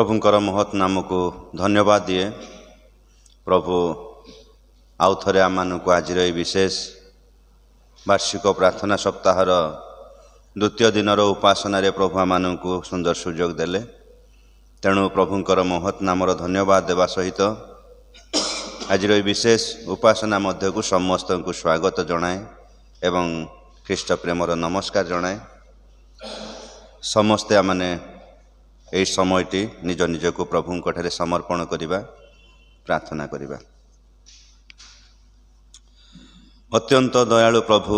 प्रभुंकर महत् नाम को धन्यवाद दिए। प्रभु आउ थे आम आज विशेष वार्षिक प्रार्थना सप्ताहर द्वितीय दिन उपासना प्रभु आम को सुंदर सुजोग देले। तेणु प्रभुंकर महत् नामर धन्यवाद देवा सहित आज विशेष उपासना मध्य को समस्त को स्वागत जनाए एवं ख्रीष्ट प्रेमर नमस्कार जनाए। समस्ते आमने यही समयटी निज निज को प्रभु ठारे समर्पण करिबा, प्रार्थना करिबा। अत्यंत दयालु प्रभु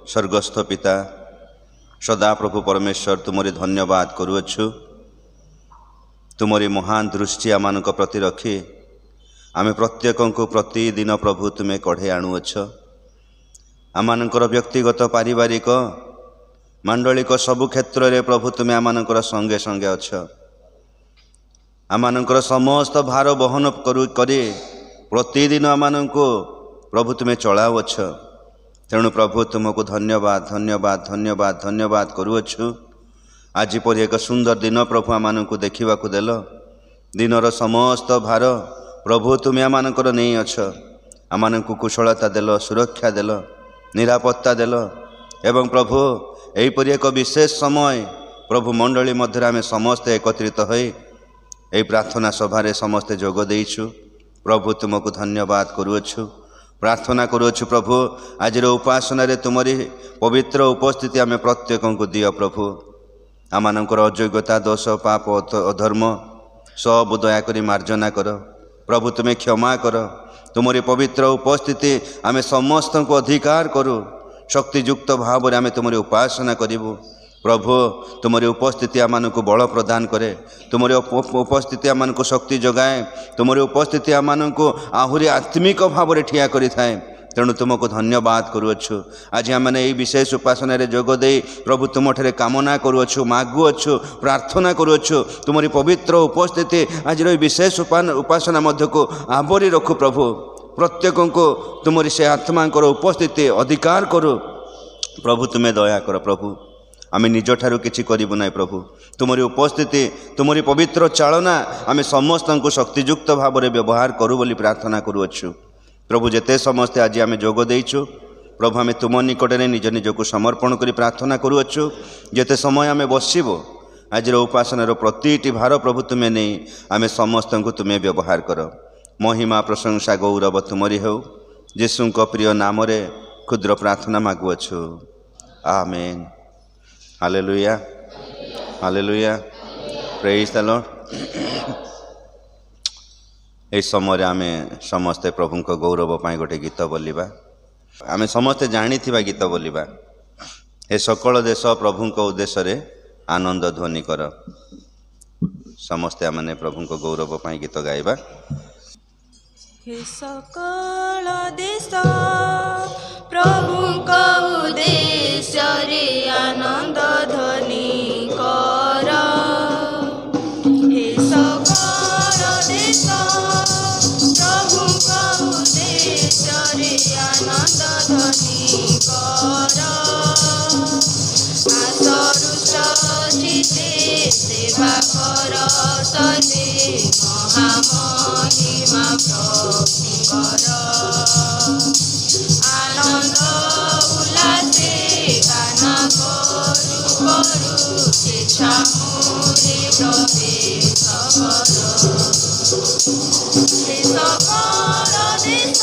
स्वर्गस्थ पिता सदा प्रभु परमेश्वर तुमरी धन्यवाद करुअछु। तुमरी महान दृष्टि आम प्रति रखी आमे प्रत्येक को प्रतिदिन प्रभु तुम्हें कढ़े आणुअछ। आमर व्यक्तिगत पारिवारिक मांडलिक सबु क्षेत्र रे प्रभु तुम्हें आमर संगे संगे अछ। आमर समस्त भार बहन करी प्रतिदिन आम को प्रभु तुम्हें चलाउछ। तेणु प्रभु तुमको धन्यवाद धन्यवाद धन्यवाद धन्यवाद करुअछु। आज पर एक सुंदर दिन प्रभु आम को देखा देल। दिनर समस्त भार प्रभु तुम्हें आमर नहीं अछ। आम को कुशलता देल, सुरक्षा देल, निरापत्ता देल एवं प्रभु यहीपरि एक विशेष समय प्रभु मंडली मध्य आम समस्ते एकत्रित हो यही प्रार्थना सभारे समस्ते जोग देइछु। प्रभु तुमको धन्यवाद करुअछु, प्रार्थना करुअछु। प्रभु आज उपासना रे तुमरी पवित्र उपस्थिति आम प्रत्येक को दियो। प्रभु आमनकर अयोग्यता दोष पाप अधर्म सब दयाकरी मार्जना कर। प्रभु तुम्हें क्षमा कर। तुमरी पवित्र उपस्थिति आम समस्त को अधिकार करूँ। शक्तियुक्त भाव आम तुमरी उपासना करूँ। प्रभु तुमरी उपस्थिति आम को बल प्रदान करे। तुमरी उपस्थिति आम को शक्ति जगाए। तुमरी उपस्थिति आम को आहुरी आत्मिक भाव में ठिया करि थाए। तेणु तुमको धन्यवाद करुअछु। आज आमने यही विशेष उपासना रे जोग दे प्रभु तुम ठारे कामना करुअछु, मागुअछु, प्रार्थना करुअछु। तुमरी पवित्र उपस्थिति आज विशेष उपासना मध्य को आवरी रखु। प्रभु प्रत्येक को तुमरी से आत्मा उपस्थिति अधिकार करू। प्रभु तुम्हें दया कर। प्रभु आम निज ठारू किछि करिबु नै। प्रभु तुमरी उपस्थिति तुमरी पवित्र चालना आम समस्त को शक्तियुक्त भाव में व्यवहार करूँ बोली प्रार्थना करुअछु। प्रभु जेते समस्ते आज आम जोग देइछु प्रभु आम तुम निकट में निज निज को समर्पण करी प्रार्थना करुअछु। जेते समय आम बसिबो आज उपासनार प्रतिटी भार प्रभु तुम्हें नहीं आम समस्त को तुम्हें व्यवहार कर। महिमा प्रशंसा गौरव तुमरी हो। यीशु को प्रिय नाम रे क्षुद्र प्रार्थना मागुअछु। Amen. Hallelujah, hallelujah, praise the Lord. ए समय आम समस्ते प्रभु को गौरव पाई गोटे गीत बोलिबा। आम समस्ते जानी गीत बोलिबा। ए सकल देश प्रभु को उद्देश्य रे आनंद ध्वनि कर। समस्ते आमने प्रभु को गौरव पाई गीत गाइबा। हे सकल देश प्रभु को उद्देश्य रे आनंद ध्वनि कर। हे सकल देश प्रभु को उद्देश्य रे आनंद ध्वनि कर। आसरुष्ट चित्ते सेवा कर सते महामहिमा प्रभुंकर। आनंद उल्लासे गान करू करू स्वेच्छामूरे प्रवेश कर। हे सकल देश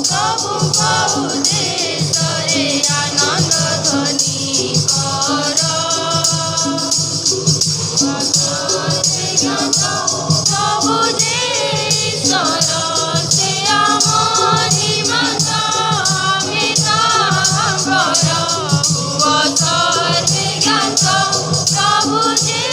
प्रभुंक उद्देश्य रे आनंद ध्वनि कर। प्रभु जे ईश्वर से आमरि मत आमे तांकर हुआ सर्वे ज्ञात। प्रभु जे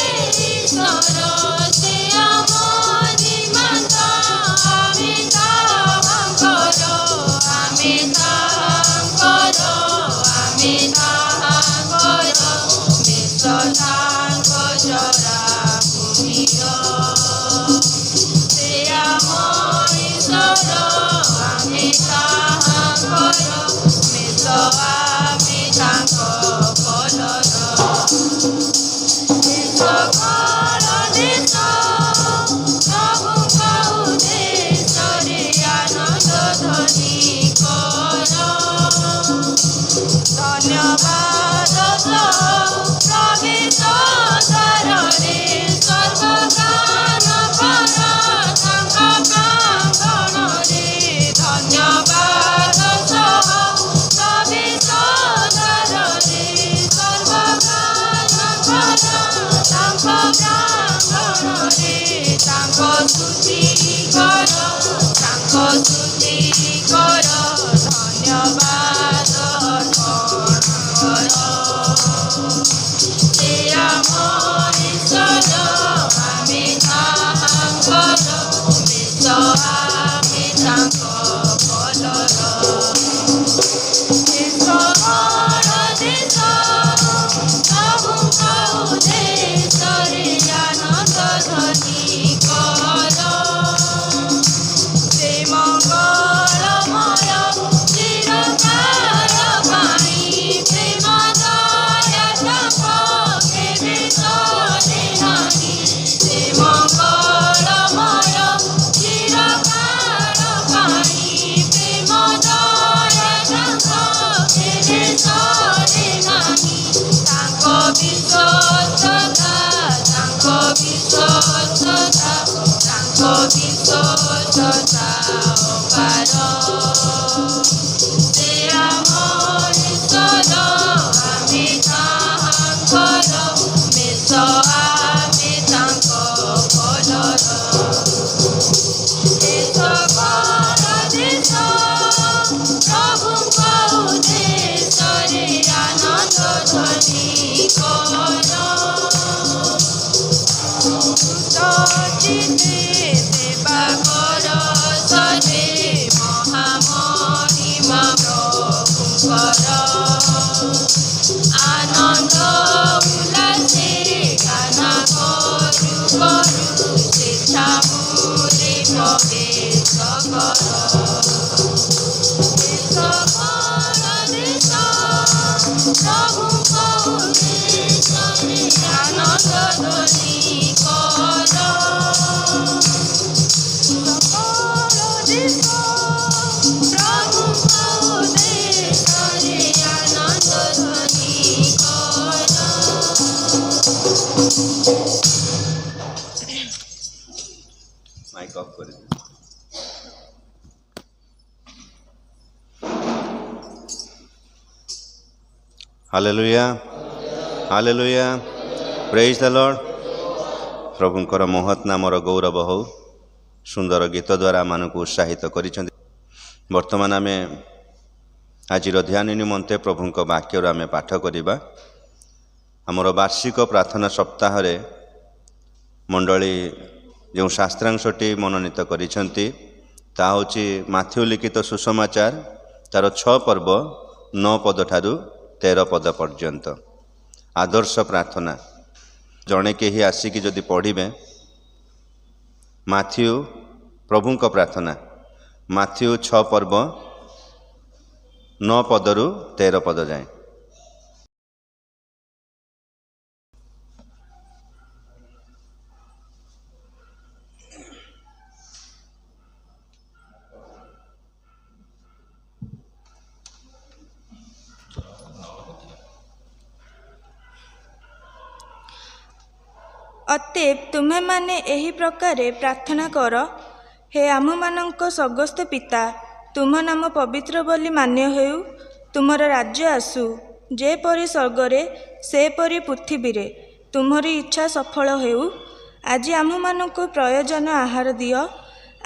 କର ଧନ୍ୟବାଦ ଅର୍ପଣ ସେ ଆମ ଈଶ୍ୱର ଆମେ ତାଙ୍କର ବେଶ ଆମେ ତାଙ୍କ ଭଲର ଦେଶ ଦେଶ ପ୍ରଭୁଙ୍କ ଉଦ୍ଦେଶ୍ୟରେ ଆନନ୍ଦ ଧ୍ୱନି କର ସେ ମଙ୍ଗଳମୟ ଚିରକାଳ ପାଇଁ ପ୍ରେମ ଦୟା ତାଙ୍କ କେବେ ସରେ ନାହିଁ ସେ ମଙ୍ଗଳମୟ ଚିରକାଳ ପାଇଁ ପ୍ରେମ ଦୟା ତାଙ୍କ କେବେ ସରେ ନାହିଁ ତାଙ୍କ ବିଶ୍ୱସ୍ତତା ତାଙ୍କ ବିଶ୍ୱସ୍ତତା ତାଙ୍କ ବିଶ୍ୱସ୍ତତା ଅପାର ସେ ଆମ ଈଶ୍ୱର ଆମେ ତାଙ୍କର ମେଷ ଆମେ ତାଙ୍କ ଭଲର ଦେଶ ଦେଶ ପ୍ରଭୁଙ୍କ ଉଦ୍ଦେଶ୍ୟରେ ଆନନ୍ଦ ଧ୍ୱନି କର ଚିତେ ସେବା କର ସରେ ମହାମହିମା ପ୍ରଭୁଙ୍କର ଆନନ୍ଦ ଉଲ୍ଲାସେ ଗାନ କରୁ କରୁ ସ୍ୱେଚ୍ଛାମୂଳେ ପ୍ରବେଶ କର ଦେଶ ପ୍ରଭୁଙ୍କ ଉଦ୍ଦେଶ୍ୟରେ ଆନନ୍ଦ ଧ୍ୱନି କର ଦେଶ ପ୍ରଭୁଙ୍କ ଉଦ୍ଦେଶ୍ୟରେ ଆନନ୍ଦ ଧ୍ୱନି କର ମାଇକ୍ ଅଫ୍ କରିଦିଅ। ହାଲେଲୁୟା ହାଲେଲୁୟା ପ୍ରେଜ୍ ଦ ଲର୍ଡ। ପ୍ରଭୁଙ୍କର ମହତ୍ ନାମର ଗୌରବ ହେଉ। ସୁନ୍ଦର ଗୀତ ଦ୍ୱାରା ଆମମାନଙ୍କୁ ଉତ୍ସାହିତ କରିଛନ୍ତି। ବର୍ତ୍ତମାନ ଆମେ ଆଜିର ଧ୍ୟାନ ନିମନ୍ତେ ପ୍ରଭୁଙ୍କ ବାକ୍ୟରୁ ଆମେ ପାଠ କରିବା। ଆମର ବାର୍ଷିକ ପ୍ରାର୍ଥନା ସପ୍ତାହରେ ମଣ୍ଡଳୀ ଯେଉଁ ଶାସ୍ତ୍ରାଂଶଟି ମନୋନୀତ କରିଛନ୍ତି ତାହା ହେଉଛି ମାଥ୍ୟୁ ଲିଖିତ ସୁସମାଚାର ତା'ର 6 ପର୍ବ 9 ପଦ ଠାରୁ 13 ପଦ ପର୍ଯ୍ୟନ୍ତ। ଆଦର୍ଶ ପ୍ରାର୍ଥନା ଜଣେ କେହି ଆସିକି ଯଦି ପଢ଼ିବେ ମାଥ୍ୟୁ ପ୍ରଭୁଙ୍କ ପ୍ରାର୍ଥନା ମାଥ୍ୟୁ 6 ପର୍ବ 9 ପଦରୁ 13 ପଦ ଯାଏଁ। ଅତଏବ ତୁମେମାନେ ଏହି ପ୍ରକାରେ ପ୍ରାର୍ଥନା କର, ହେ ଆମ୍ଭମାନଙ୍କ ସ୍ୱର୍ଗସ୍ଥ ପିତା, ତୁମ ନାମ ପବିତ୍ର ବୋଲି ମାନ୍ୟ ହେଉ, ତୁମର ରାଜ୍ୟ ଆସୁ, ଯେପରି ସ୍ୱର୍ଗରେ ସେପରି ପୃଥିବୀରେ ତୁମରି ଇଚ୍ଛା ସଫଳ ହେଉ। ଆଜି ଆମ୍ଭମାନଙ୍କୁ ପ୍ରୟୋଜନ ଆହାର ଦିଅ,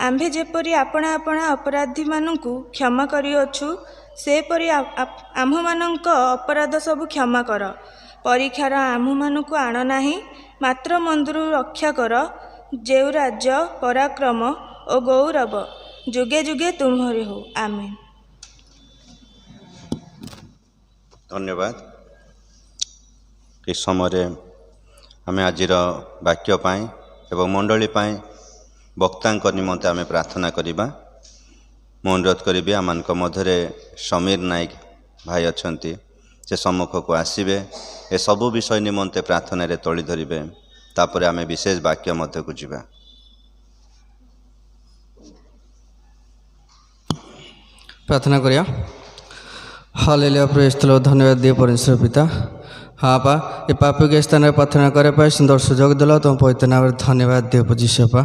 ଆମ୍ଭେ ଯେପରି ଆପଣା ଆପଣା ଅପରାଧୀମାନଙ୍କୁ କ୍ଷମା କରିଅଛୁ, ସେପରି ଆମ୍ଭମାନଙ୍କ ଅପରାଧ ସବୁ କ୍ଷମା କର। ପରୀକ୍ଷାର ଆମ୍ଭମାନଙ୍କୁ ଆଣ ନାହିଁ, ମାତ୍ର ମନ୍ଦରୁ ରକ୍ଷା କର, ଯେଉଁ ରାଜ୍ୟ ପରାକ୍ରମ ଓ ଗୌରବ ଯୁଗେ ଯୁଗେ ତୁମରି ହେଉ। ଆମେନ୍। ଧନ୍ୟବାଦ। ଏ ସମୟରେ ଆମେ ଆଜିର ବାକ୍ୟ ପାଇଁ ଏବଂ ମଣ୍ଡଳୀ ପାଇଁ ବକ୍ତାଙ୍କ ନିମନ୍ତେ ଆମେ ପ୍ରାର୍ଥନା କରିବା। ମୁଁ ଅନୁରୋଧ କରିବି ଆମମାନଙ୍କ ମଧ୍ୟରେ ସମୀର ନାୟକ ଭାଇ ଅଛନ୍ତି, ସେ ସମ୍ମୁଖକୁ ଆସିବେ, ଏସବୁ ବିଷୟ ନିମନ୍ତେ ପ୍ରାର୍ଥନାରେ ତଳି ଧରିବେ। ତାପରେ ଆମେ ବିଶେଷ ବାକ୍ୟ ମଧ୍ୟକୁ ଯିବା। ପ୍ରାର୍ଥନା କରିବା। ହାଲେଲୁୟା, ପ୍ରେଜ୍ ଦ ଲର୍ଡ। ଧନ୍ୟବାଦ ଦିଅ ପରମେଶ୍ୱର ପିତା। ହଁ ବାପା, ଏ ପାପିକ ସ୍ଥାନରେ ପ୍ରାର୍ଥନା କରିବା ପାଇଁ ସୁନ୍ଦର ସୁଯୋଗ ଦେଲ। ତୁମ ପବିତ୍ର ନାମରେ ଧନ୍ୟବାଦ ଦିଅ ପୂଜିସ ବାପା।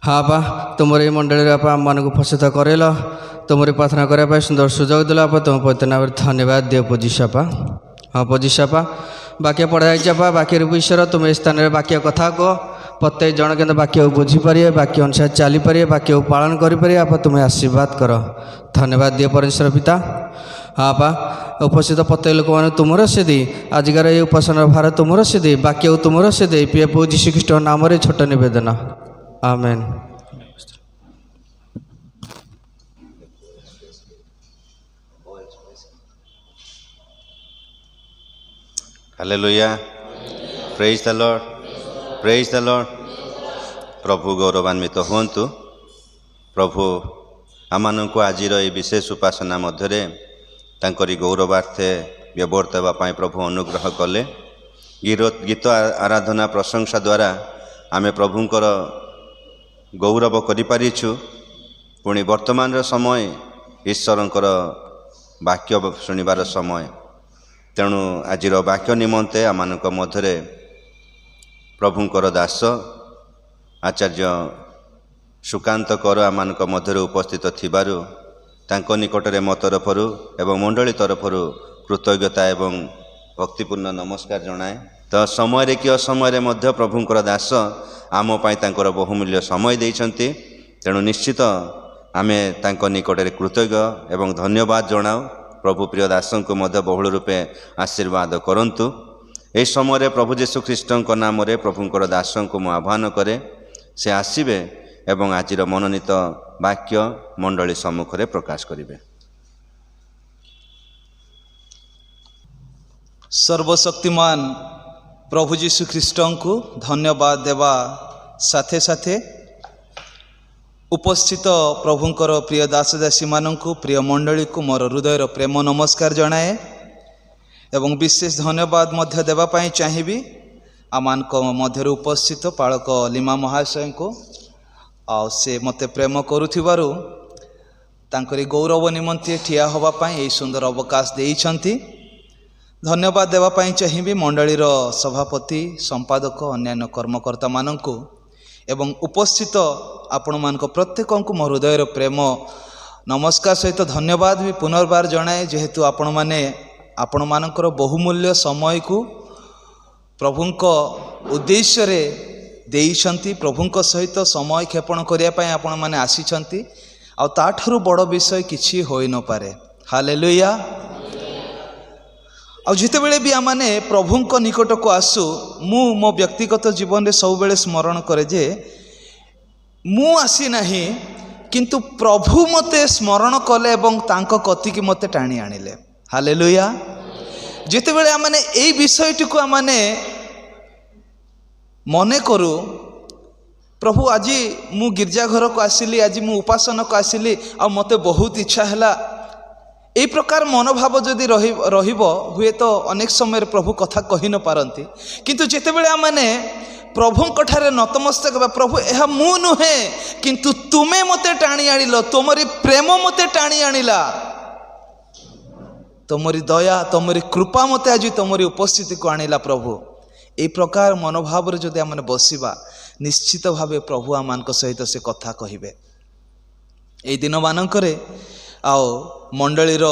ହଁ ବାପା, ତୁମର ଏହି ମଣ୍ଡଳୀରେ ବାପା ଆମମାନଙ୍କୁ ଫସିତ କରେଇଲ, ତୁମର ପ୍ରାର୍ଥନା କରିବା ପାଇଁ ସୁନ୍ଦର ସୁଯୋଗ ଦେଲ ବାପା। ତୁମ ପବିତ୍ର ନାମରେ ଧନ୍ୟବାଦ ଦିଅ ପୂଜିସ ବାପା। ହଁ ପୂଜିସ ବାପା, ବାକ୍ୟ ପଢ଼ା ଯାଇଛି ବାପା। ବାକ୍ୟର ବିଷୟରେ ତୁମେ ଏ ସ୍ଥାନରେ ବାକ୍ୟ କଥା କୁହ, प्रत्येक जन के वाक्य बुझीपारे वाक्य अनुसार चलीपारे वाक्य पालन करें आप तुम्हें आशीर्वाद कर धन्यवाद दिए परमेश्वर पिता। हाँ बा उपस्थित प्रत्येक लोक मैंने तुमर से दी आजिकार ये उपासना भार तुमर से दी वाक्य तुमर से दे प्रिय प्रभु यीशु ख्रीष्ट नाम छोट निवेदन amen. Hallelujah praise the Lord praise the Lord. प्रभु गौरवान्वित हुंतु। प्रभु आमको आज विशेष उपासना मध्य तांकरी गौरवार्थे व्यवहृत होगापाई प्रभु अनुग्रह कले। गीत आराधना प्रशंसा द्वारा आम प्रभुंकर गौरव करिपारिछु। पुणी वर्तमान समय ईश्वरंकर वाक्य शुणिबार समय। तेणु आज वाक्य निमंते आम मध्य प्रभुंकर दास आचार्य सुकांत कर आम मध्य उपस्थित थिबारु तांको निकटरे मो तरफरु एवं मंडली तरफरु कृतज्ञता एवं भक्तिपूर्ण नमस्कार जनाए। तो समय कि असमय मध्य प्रभुंकर दास आम पाई तांकर बहुमूल्य समय देइछन्ति। तेणु निश्चित आमे तांको निकटरे कृतज्ञ एवं धन्यवाद जनाऊ। प्रभु प्रिय दासों को मध्य बहुल रूपे आशीर्वाद करंतु। ए समय प्रभु यीशु ख्रीष्ट नाम प्रभुंकर दासों को मु आह्वान करे से आसीबे एवं आज मनोनीत वाक्य मंडली सम्मुख रे प्रकाश करिवे। सर्वशक्तिमान प्रभु यीशु ख्रीष्ट को धन्यवाद देवा साथे साथे उपस्थित प्रभुंकर प्रिय दासदासी मानू प्रिय मंडली को मोर हृदयर प्रेम नमस्कार जनाए एवं विशेष धन्यवाद मध्य देवाई चाहिए आम मध्य उपस्थित पालक लिमा महाशय को से मते प्रेम करुथिबारु तांकरी गौरव निमंते ठिया होबापाई यही सुंदर अवकाश देइछंती। धन्यवाद देवाई चाहिए मंडलीर सभापति संपादक अन्यान्य कर्मकर्ता मानंकु एवं उपस्थित आपण मानक प्रत्येक को मो हृदयर प्रेम नमस्कार सहित धन्यवाद भी पुनर्बार जनाए जेहेतु आपण माने आपण मानकर बहुमूल्य समय को प्रभुंक उद्देश्य रे देइछंती। प्रभुंक सहित समय क्षेपण करिया पय आपण माने आसीछंती आ ताठरू बड़ विषय किछि होई न पारे। हालेलुया। आ जिते बेले भी आमाने प्रभुंक निकट को आसु मु मो व्यक्तिगत जीवन रे सब बेले स्मरण करे जे मु आसी नाही किंतु प्रभु मते स्मरण कले एवं तांको कति की मते टाणी आनिले। हालेलुया। जिते बेले आमाने एई विषयटी को आमाने मने करू प्रभु आज मु गिरजा घर को आसिली आज मु उपासना को आसिली आ मते बहुत इच्छा हैला ए प्रकार मनोभाव जदि रहिबो हुए तो अनेक समय प्रभु कथा कहि न पारंती किंतु जेते बेले आमाने प्रभु कठारे नतमस्तक प्रभु यह मु नुहे किंतु तुमे मते टाणी आनिलो तोमरी प्रेम मते टाणी आनिला तोमरी दया तोमरी कृपा मते आज तोमरी उपस्थिति को आनिला प्रभु ए प्रकार मनोभाव रे जदि आमने बसिबा निश्चित भावे प्रभु आमान सहित से कथा कहिबे। ए दिन मानकरे आओ मंडलीर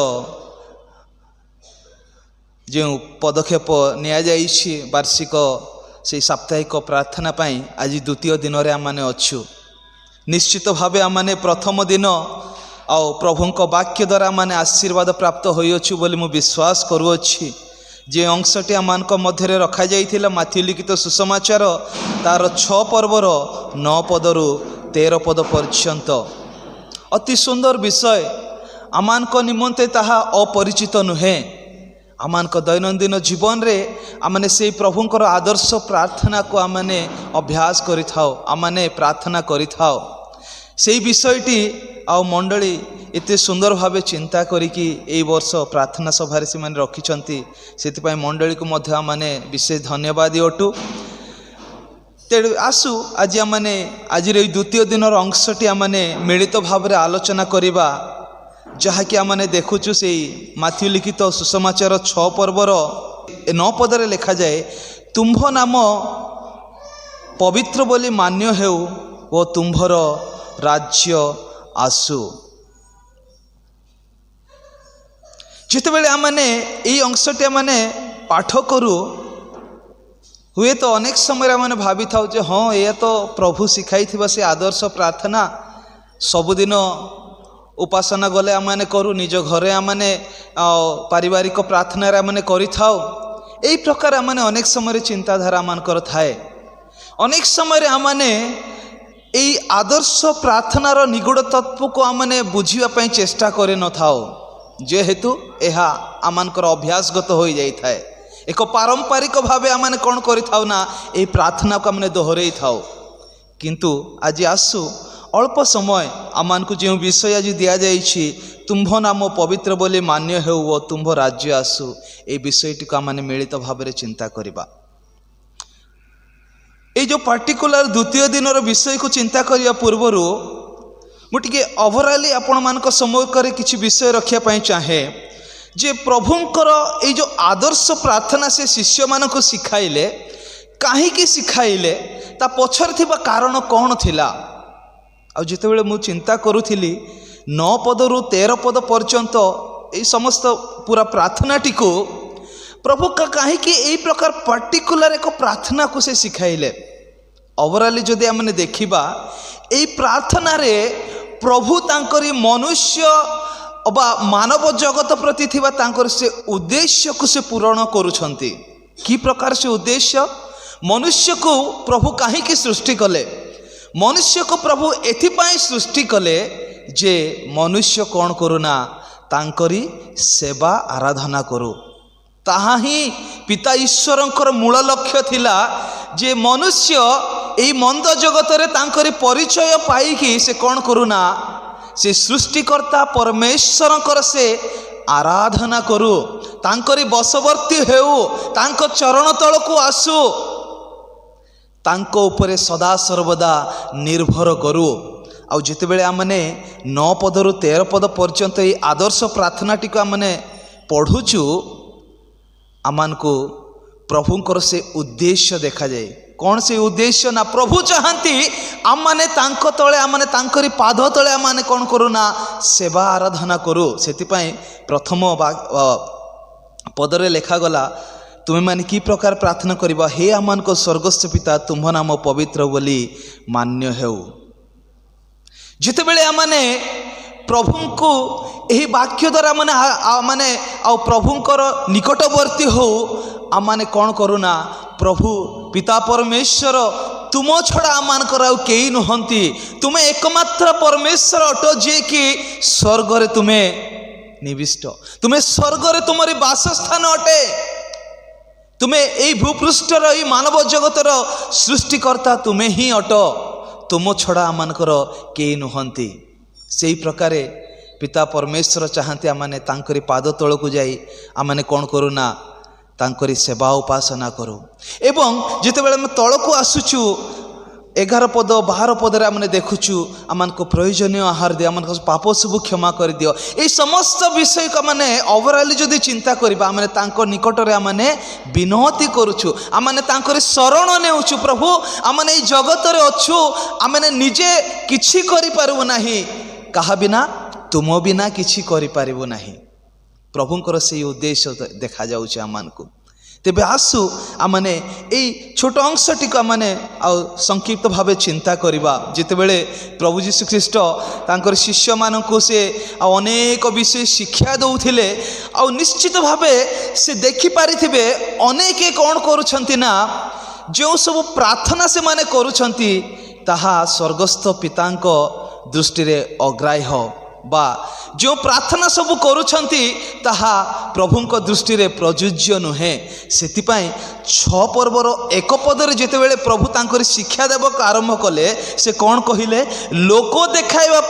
जो पदक्षेप निया जाइछि वार्षिक से साप्ताहिक प्रार्थना पाई आज द्वितीय दिन रे आमाने अच्छु। निश्चित भावे आमाने प्रथम दिन आओ प्रभुंक वाक्य द्वारा आमाने आशीर्वाद प्राप्त होइअछु बोली मु विश्वास करूअछि। जे अंशटी आमानक मध्य रखा जाइथिला माथ्यू लिखित सुसमाचार तार 6 पर्वर 9 पदरु 13 पद पर्यंत अति सुंदर विषय आमानक निमंते ताहा अपरिचित नुहे। आमानक दैनंदिन जीवन रे आमाने से प्रभुंकर आदर्श प्रार्थना को आमाने अभ्यास करिथाओ आमाने प्रार्थना करिथाओ से विषयटी आ मंडली एते सुंदर भावे चिंता करिकी ए वर्ष प्रार्थना सभा से माने रखिछंती सेति मंडली को मध्य माने विशेष धन्यवाद अटु। तेणु आसु आज आमाने आज द्वितीय दिन अंशटी आमाने मिलित भाव में आलोचना करिबा जहाँकि आमाने देखुचु से माथ्यू लिखित सुसमाचार 6 पर्वर 9 पदरे लिखा जाए तुम्भ नाम पवित्र बोली मान्य हेउ ओ तुम्भर राज्य आसु। जिते बेले आमाने एई अंशटी आमाने पाठ करू हुए तो अनेक समय आम भावी था हाँ ये तो प्रभु शिखाई से आदर्श प्रार्थना सबुदिन उपासना गले आम करूँ निज घरे आम पारिवारिक प्रार्थना आम करिथाउ एई प्रकार आम अनेक समय चिंताधारा आमर थाए अनेक समय आमने एई आदर्श प्रार्थनार निगूढ़ तत्व को आमने बुझापी चेष्टा करे न थाओ जेहेतु यह आमर अभ्यासगत हो जाए एक पारंपरिक भाव आम कौन करिथाउ ना ये प्रार्थना को आम दोहरई थाउ किंतु आज आसु अल्प समय आमको जो विषय आज दि जाइए तुम्भ नाम पवित्र बोली मान्य हो तुम्भ राज्य आसु ये विषयटी को आम मिलित भाव में चिंता करवा ये जो पार्टिकुलर द्वितीय दिन विषय को चिंता करने पूर्वर मुझे ओवराली आपण मान सम्मुखें किसी विषय रखापी चाहे जे प्रभुंकर ये जो आदर्श प्रार्थना से शिष्य मानक शिखाइले कहीं शिखाइले ता पछर थिबा कारण कौन थिला आ जितेबेले मु चिंता करुथिली 9 पद रु 13 पद पर्यंत ये समस्त पूरा प्रार्थनाटी को प्रभु का कहीं यही प्रकार पर्टिकुलर एक प्रार्थना को से शिखाइले ओवराली जदि आमने देखिबा यही प्रार्थना रे प्रभु तांकरी मनुष्य अबा मानव जगत प्रति थिबा तांकर से उद्देश्य को से पूर्ण करुछंती कि प्रकार से उद्देश्य मनुष्य को प्रभु कहीं की सृष्टि कले मनुष्य को प्रभु एथिपाई सृष्टि कले जे मनुष्य कौन करुना तांकरी सेवा आराधना करू ताहा ही पिता ईश्वरंकर मूल लक्ष्य थिला जे मनुष्य एई मंद जगत रे तांकरी परिचय पाईकी से कौन करुना से सृष्टिकर्ता परमेश्वरंकर से आराधना करू तांकरी बसवर्ती हेउ तांको चरण तल को आसू तांको उपरे सदा सर्वदा निर्भर करू आ जितेबेले आमने 9 पद रु 13 पद पर्यंत ये आदर्श प्रार्थनाटी को आमने पढ़ुचु आमको प्रभुंकर से उद्देश्य देखा जाए कौन से उद्देश्य ना प्रभु चाहती आम माने तांको तले आम माने तांकरी पाद तले आम माने कौन करू ना सेवा आराधना करू सेतिपाई प्रथम पदरे लिखा गला तुम्हें माने की प्रकार प्रार्थना करिबा हे आमान को स्वर्गस्थ पिता तुम्ह नाम पवित्र बोली मान्य हेउ जितेबेले आमने प्रभु को यही वाक्य द्वारा माने प्रभुंकर निकटवर्ती हो आमने कौन करूना प्रभु पिता परमेश्वर तुम छड़ा आमानकर आउ केही नुहंती तुम्हें एकमात्र परमेश्वर अट जे कि स्वर्ग रे तुम्हें निविष्ट तुम्हें स्वर्ग रे तुम्हारी वासस्थान अटे तुम्हें यही भूपृष्ठर यही मानव जगतर सृष्टिकर्ता तुम्हें ही अट तुम छड़ा आमानकर केही नुहंती से प्रकार पिता परमेश्वर चाहते आमने तांकरी पाद तल को जाई आमने कौन करूना तांकरी सेवा उपासना करू एवं जितेबेले आम तल को आसुचु 11 पद 12 पदरे आमने देखुचु आमको प्रयोजनीय आहार दियो आम पाप सब क्षमा कर दियो ये समस्त विषय को माने ओवराली जदि चिंता करिबा आमने तांको निकटरे आमने विनती करूछु आमने तांकरी शरण नेउछु प्रभु आमने ई जगत रे अछु आमने निजे किछि करि पारबो नाही कहा बिना तुम बिना किछि करि पारबो नाही प्रभुंकर से उद्देश्य देखा जाउछि आमको तेबे आसु आमने यही छोट अंशटी को आमने संक्षिप्त भाव चिंता करवा जितेबेले प्रभु जीशु ख्रीष्ट तांकर शिष्य मानकु से अनेक विषय शिक्षा दौथिले आ निश्चित भाव से देखि पारिथिबे अनेक कौन करुछंती ना जो सब प्रार्थना से माने करुछंती ताहा स्वर्गस्थ पितांको दृष्टि रे अग्राह्य बा जो प्रार्थना सब करुछंती ताहा प्रभुंको दृष्टि रे प्रयोज्य नुहे सेतिपाई 6 पर्वर 1 पदरे जेतेबेले प्रभु तांकर शिक्षा देवक आरंभ कले से कौन कहिले लोक देखाइबा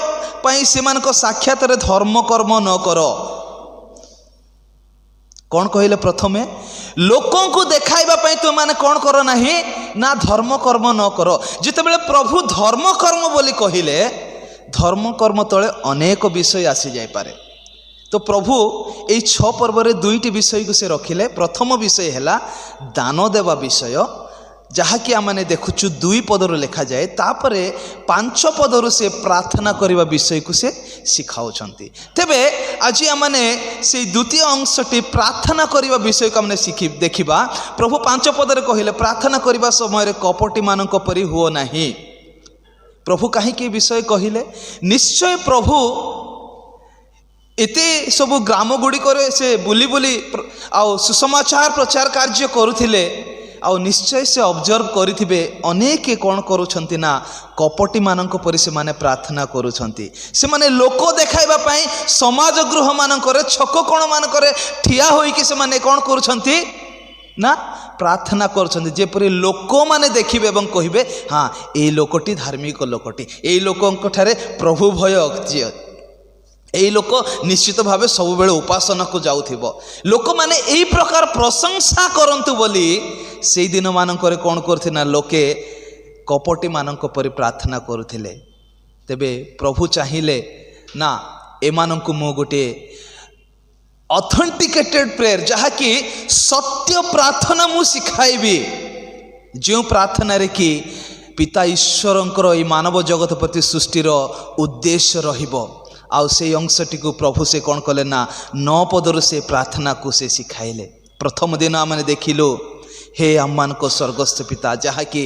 पई सेमानको साक्षात रे धर्म कर्म न करो कौन कहिले प्रथमे लोकों को देखाइबा पई तुम माने कौन करो नाही ना धर्म कर्म न करो जेतेबेले प्रभु धर्म कर्म बोली कहिले धर्म कर्म तले अनेक विषय आसी जाय पारे तो प्रभु ये 6 पर्व रे 2टी विषय को से रखिले प्रथम विषय हैला दान देवा विषय जहाँकि आमने देखुचु 2 पदर लिखा जाए तापरे 5 पदर से प्रार्थना करने विषय को से शिखाउछंती तेबे आज आमने से द्वितीय अंशटी प्रार्थना करने विषय को आमने देखा। प्रभु 5 पदरे कहले प्रार्थना करने समय कपटी मानक परि हुओ नहीं। प्रभु कहीं विषय कहले निश्चय प्रभु एते सब ग्राम गुड़िक से बुली बुली आउ सुसमाचार प्रचार कार्य करुथिले आउ निश्चय से ऑब्जर्व करिथिबे अनेक कौन करुछंती ना कपटी मानक परि से माने प्रार्थना करुछंती। से माने लोक देखाइबा पई समाज गृह मानकर छक कोण मानकर ठिया होई कि से माने कौन करुछंती ना प्रार्थना करुछंती जेपरि लोक माने देखिबे एवं कहिबे हाँ ए लोकटी धार्मिक लोकटी ए लोकंक ठारे प्रभु भय अक्ति यही लोक निश्चित भाव सब बेले उपासना को जाउथिबो। लोक माने एई प्रकार प्रशंसा करंतु बोली से दिन मानक कौन करथे ना लोके कपटी मानक परि प्रार्थना करुथिले। तेबे प्रभु चाहिए ना एमानंकु मो गोटे ऑथेंटिकेटेड प्रेयर जहाँकि सत्य प्रार्थना मु शिखाइबी जो प्रार्थना रे कि पिता ईश्वरंकर ई मानव जगत प्रति सृष्टिर उद्देश्य रहिबो। आउ से अंशटी को प्रभु से कौन कले ना 9 पदर से प्रार्थना को से शिखाइले। प्रथम दिन आमने देखिलु हे आमान को स्वर्गस्थ पिता जहाँकि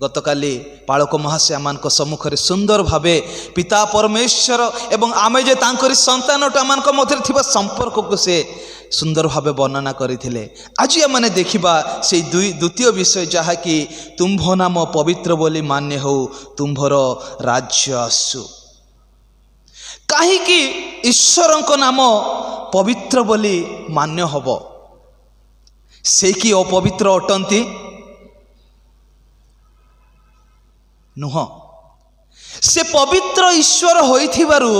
गतकाली पालक महाशय आमान को सम्मुख में सुंदर भावे पिता परमेश्वर एवं आमे जे तांकरी संतान आमान को मध्य थिबा संपर्क को से सुंदर भावे वर्णना करथिले। आज आमने देखिबा से द्वितीय विषय जहाँकि तुम्भ नाम पवित्र बोली मान्य हो तुम्भर राज्य आसु। कहीं ईश्वरंक नाम पवित्र बोली मान्य हब से कि अपवित्र अटंती नुह से पवित्र ईश्वर होइथिबारु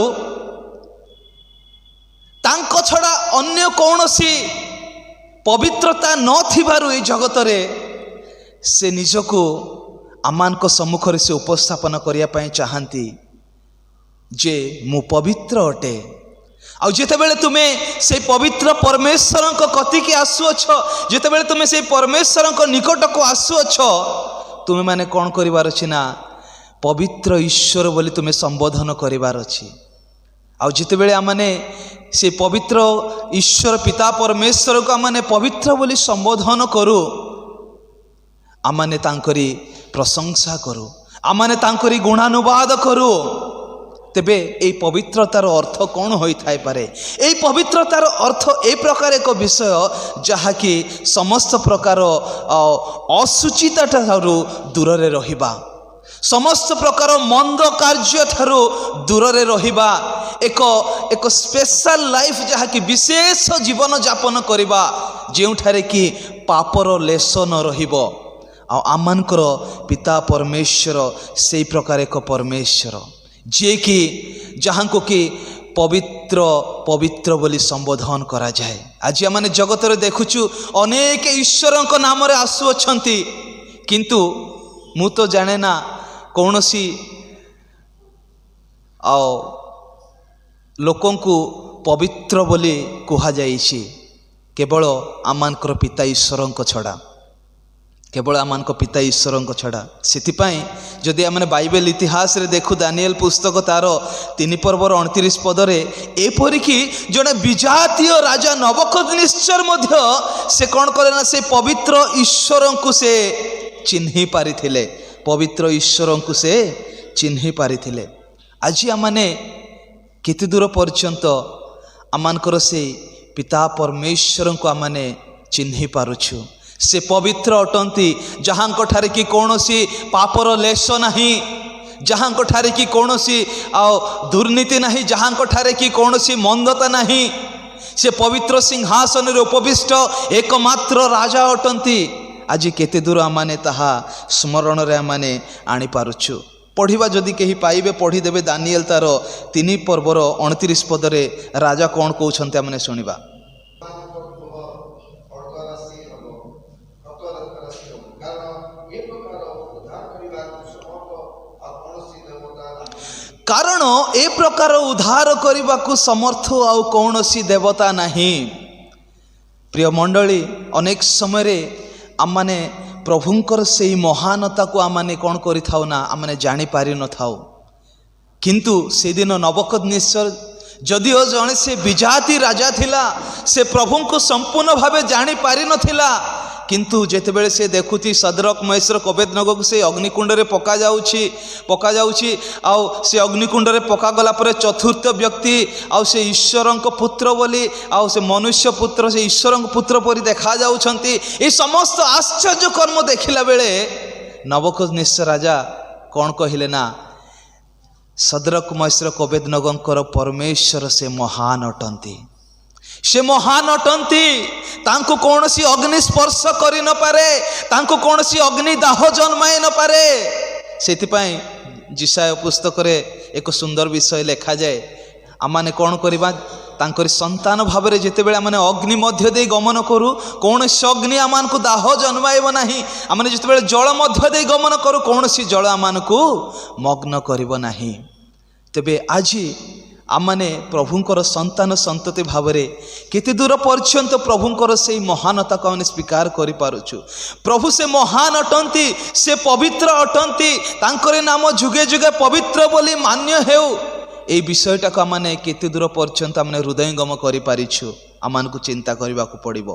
तांको छड़ा अन्य कौनसी पवित्रता न थिबारु ए जगत रे से निजको आमान को सम्मुख से उपस्थापन करिया पई चाहंती जे मु पवित्र अटे। आउ जिते बेले तुम्हें से पवित्र परमेश्वर कति के आसुअछ जिते बेले तुम्हें से परमेश्वर निकट को आसुअछ तुम्हें माने कौन करिवार अछि ना पवित्र ईश्वर बोली तुम्हें संबोधन करिवार अछि। आउ जिते बेले आमने से पवित्र ईश्वर पिता परमेश्वर को आमने पवित्र बोली संबोधन करू आमने तांकरी प्रशंसा करू आमने तांकरी गुणानुवाद करू। तेबे ए पवित्रतार अर्थ कौन होई थाई पारे? ए पवित्रतार अर्थ ए प्रकार एक विषय जहाँकि समस्त प्रकार असुचिता ठारू दूर रे रहिबा समस्त प्रकार मंद कार्य ठारू दूर रे रहिबा एक स्पेशल लाइफ जहाँकि विशेष जीवन यापन करिबा जेउठारे कि पापर लेस न रहिबो। आ आमानकर पिता परमेश्वर से प्रकार एक परमेश्वर जे कि जहाँ को कि पवित्र पवित्र बोली संबोधन करा जाए। आज आम जगत रे देखुचु अनेक ईश्वर नाम रे आसुअछंती किंतु मु तो जाने ना कौन सी लोकंकु पवित्र बोली कहा जाइछि केवल आमानकर पिता ईश्वर छड़ा केवल आमान पिता ईश्वर छड़ा। से जदि आम बाइबल इतिहास रे देखु दानिएल पुस्तक तार 3 पर्वर 29 पदरे एपरिकी जड़े विजातीय राजा नबुकदनेस्सर मध्य से कौन करे ना से पवित्र ईश्वर को से चिन्हि पारिथिले पवित्र ईश्वर को से चिन्हि पारिथिले। आज आमने केते दूर पर्यंत आमानकर से पिता परमेश्वर को आमने चिन्हि पारुछु से पवित्र अटंती जहाँ ठारे कि कौनसी पापर लेस नहीं जहाँ ठारे कि कौनसी दुर्नीति नहीं जहाँ ठारे कि कौनसी मंदता नहीं से पवित्र सिंहासन रे उपविष्ट एकमात्र राजा अटंती। आज केते दूर आमाने ताहा स्मरण रे आमाने आनी पारुछु। पढ़िबा जदि केही पाइबे पढ़ीदेवे दानिएल तार 3 पर्वर 29 पदरे राजा कौन कहउछन्ते आमने सुनिबा। कारण ए प्रकार उद्धार करने को समर्थ आउ कौन सी देवता नहीं। प्रिय मंडली अनेक समय आमने प्रभुंकर से महानता को आमने कौन करिथाउ ना आमने जानी पारि न थाउ किंतु से दिन नबुकदनेस्सर ଯଦିଓ ଜଣେ ସେ ବିଜାତି ରାଜା ଥିଲା, ସେ ପ୍ରଭୁଙ୍କୁ ସମ୍ପୂର୍ଣ୍ଣ ଭାବେ ଜାଣିପାରିନଥିଲା, କିନ୍ତୁ ଯେତେବେଳେ ସେ ଦେଖୁଛି ସଦ୍ରକ ମେଶକ ଅବେଦନଗୋକୁ ସେ ଅଗ୍ନିକୁଣ୍ଡରେ ପକାଯାଉଛି ଆଉ ସେ ଅଗ୍ନିକୁଣ୍ଡରେ ପକାଗଲା ପରେ ଚତୁର୍ଥ ବ୍ୟକ୍ତି ଆଉ ସେ ଈଶ୍ୱରଙ୍କ ପୁତ୍ର ବୋଲି ଆଉ ସେ ମନୁଷ୍ୟ ପୁତ୍ର ସେ ଈଶ୍ୱରଙ୍କ ପୁତ୍ର ପରି ଦେଖାଯାଉଛନ୍ତି। ଏ ସମସ୍ତ ଆଶ୍ଚର୍ଯ୍ୟ କର୍ମ ଦେଖିଲା ବେଳେ ନବୁକଦନେସ୍ସର ରାଜା କ'ଣ କହିଲେ ନା, ସଦ୍ରକ ମେଶକ ଅବେଦନଗୋଙ୍କର ପରମେଶ୍ୱର ସେ ମହାନ ଅଟନ୍ତି, ସେ ମହାନ ଅଟନ୍ତି। ତାଙ୍କୁ କୌଣସି ଅଗ୍ନି ସ୍ପର୍ଶ କରିନପାରେ, ତାଙ୍କୁ କୌଣସି ଅଗ୍ନି ଦାହ ଜନ୍ମାଇ ନପାରେ। ସେଥିପାଇଁ ଯିଶାୟ ପୁସ୍ତକରେ ଏକ ସୁନ୍ଦର ବିଷୟ ଲେଖାଯାଏ, ଆମମାନେ କ'ଣ କରିବା, ତାଙ୍କରି ସନ୍ତାନ ଭାବରେ ଯେତେବେଳେ ଆମେ ଅଗ୍ନି ମଧ୍ୟ ଦେଇ ଗମନ କରୁ, କୌଣସି ଅଗ୍ନି ଆମମାନଙ୍କୁ ଦାହ ଜନ୍ମାଇବ ନାହିଁ। ଆମେ ଯେତେବେଳେ ଜଳ ମଧ୍ୟ ଦେଇ ଗମନ କରୁ, କୌଣସି ଜଳ ଆମମାନଙ୍କୁ ମଗ୍ନ କରିବ ନାହିଁ। ତେବେ ଆଜି ଆମମାନେ ପ୍ରଭୁଙ୍କର ସନ୍ତାନ ସନ୍ତତି ଭାବରେ କେତେ ଦୂର ପର୍ଯ୍ୟନ୍ତ ପ୍ରଭୁଙ୍କର ସେଇ ମହାନତାକୁ ଆମେ ସ୍ୱୀକାର କରିପାରୁଛୁ। ପ୍ରଭୁ ସେ ମହାନ ଅଟନ୍ତି, ସେ ପବିତ୍ର ଅଟନ୍ତି, ତାଙ୍କରି ନାମ ଯୁଗେ ଯୁଗେ ପବିତ୍ର ବୋଲି ମାନ୍ୟ ହେଉ। এই বিষয়টাকে ଆମେ କେତେ ଦୂର ପର୍ଯ୍ୟନ୍ତ ଆମେ ହୃଦୟଙ୍ଗମ କରିପାରିଛୁ, ଆମମାନଙ୍କୁ ଚିନ୍ତା କରିବାକୁ ପଡ଼ିବ।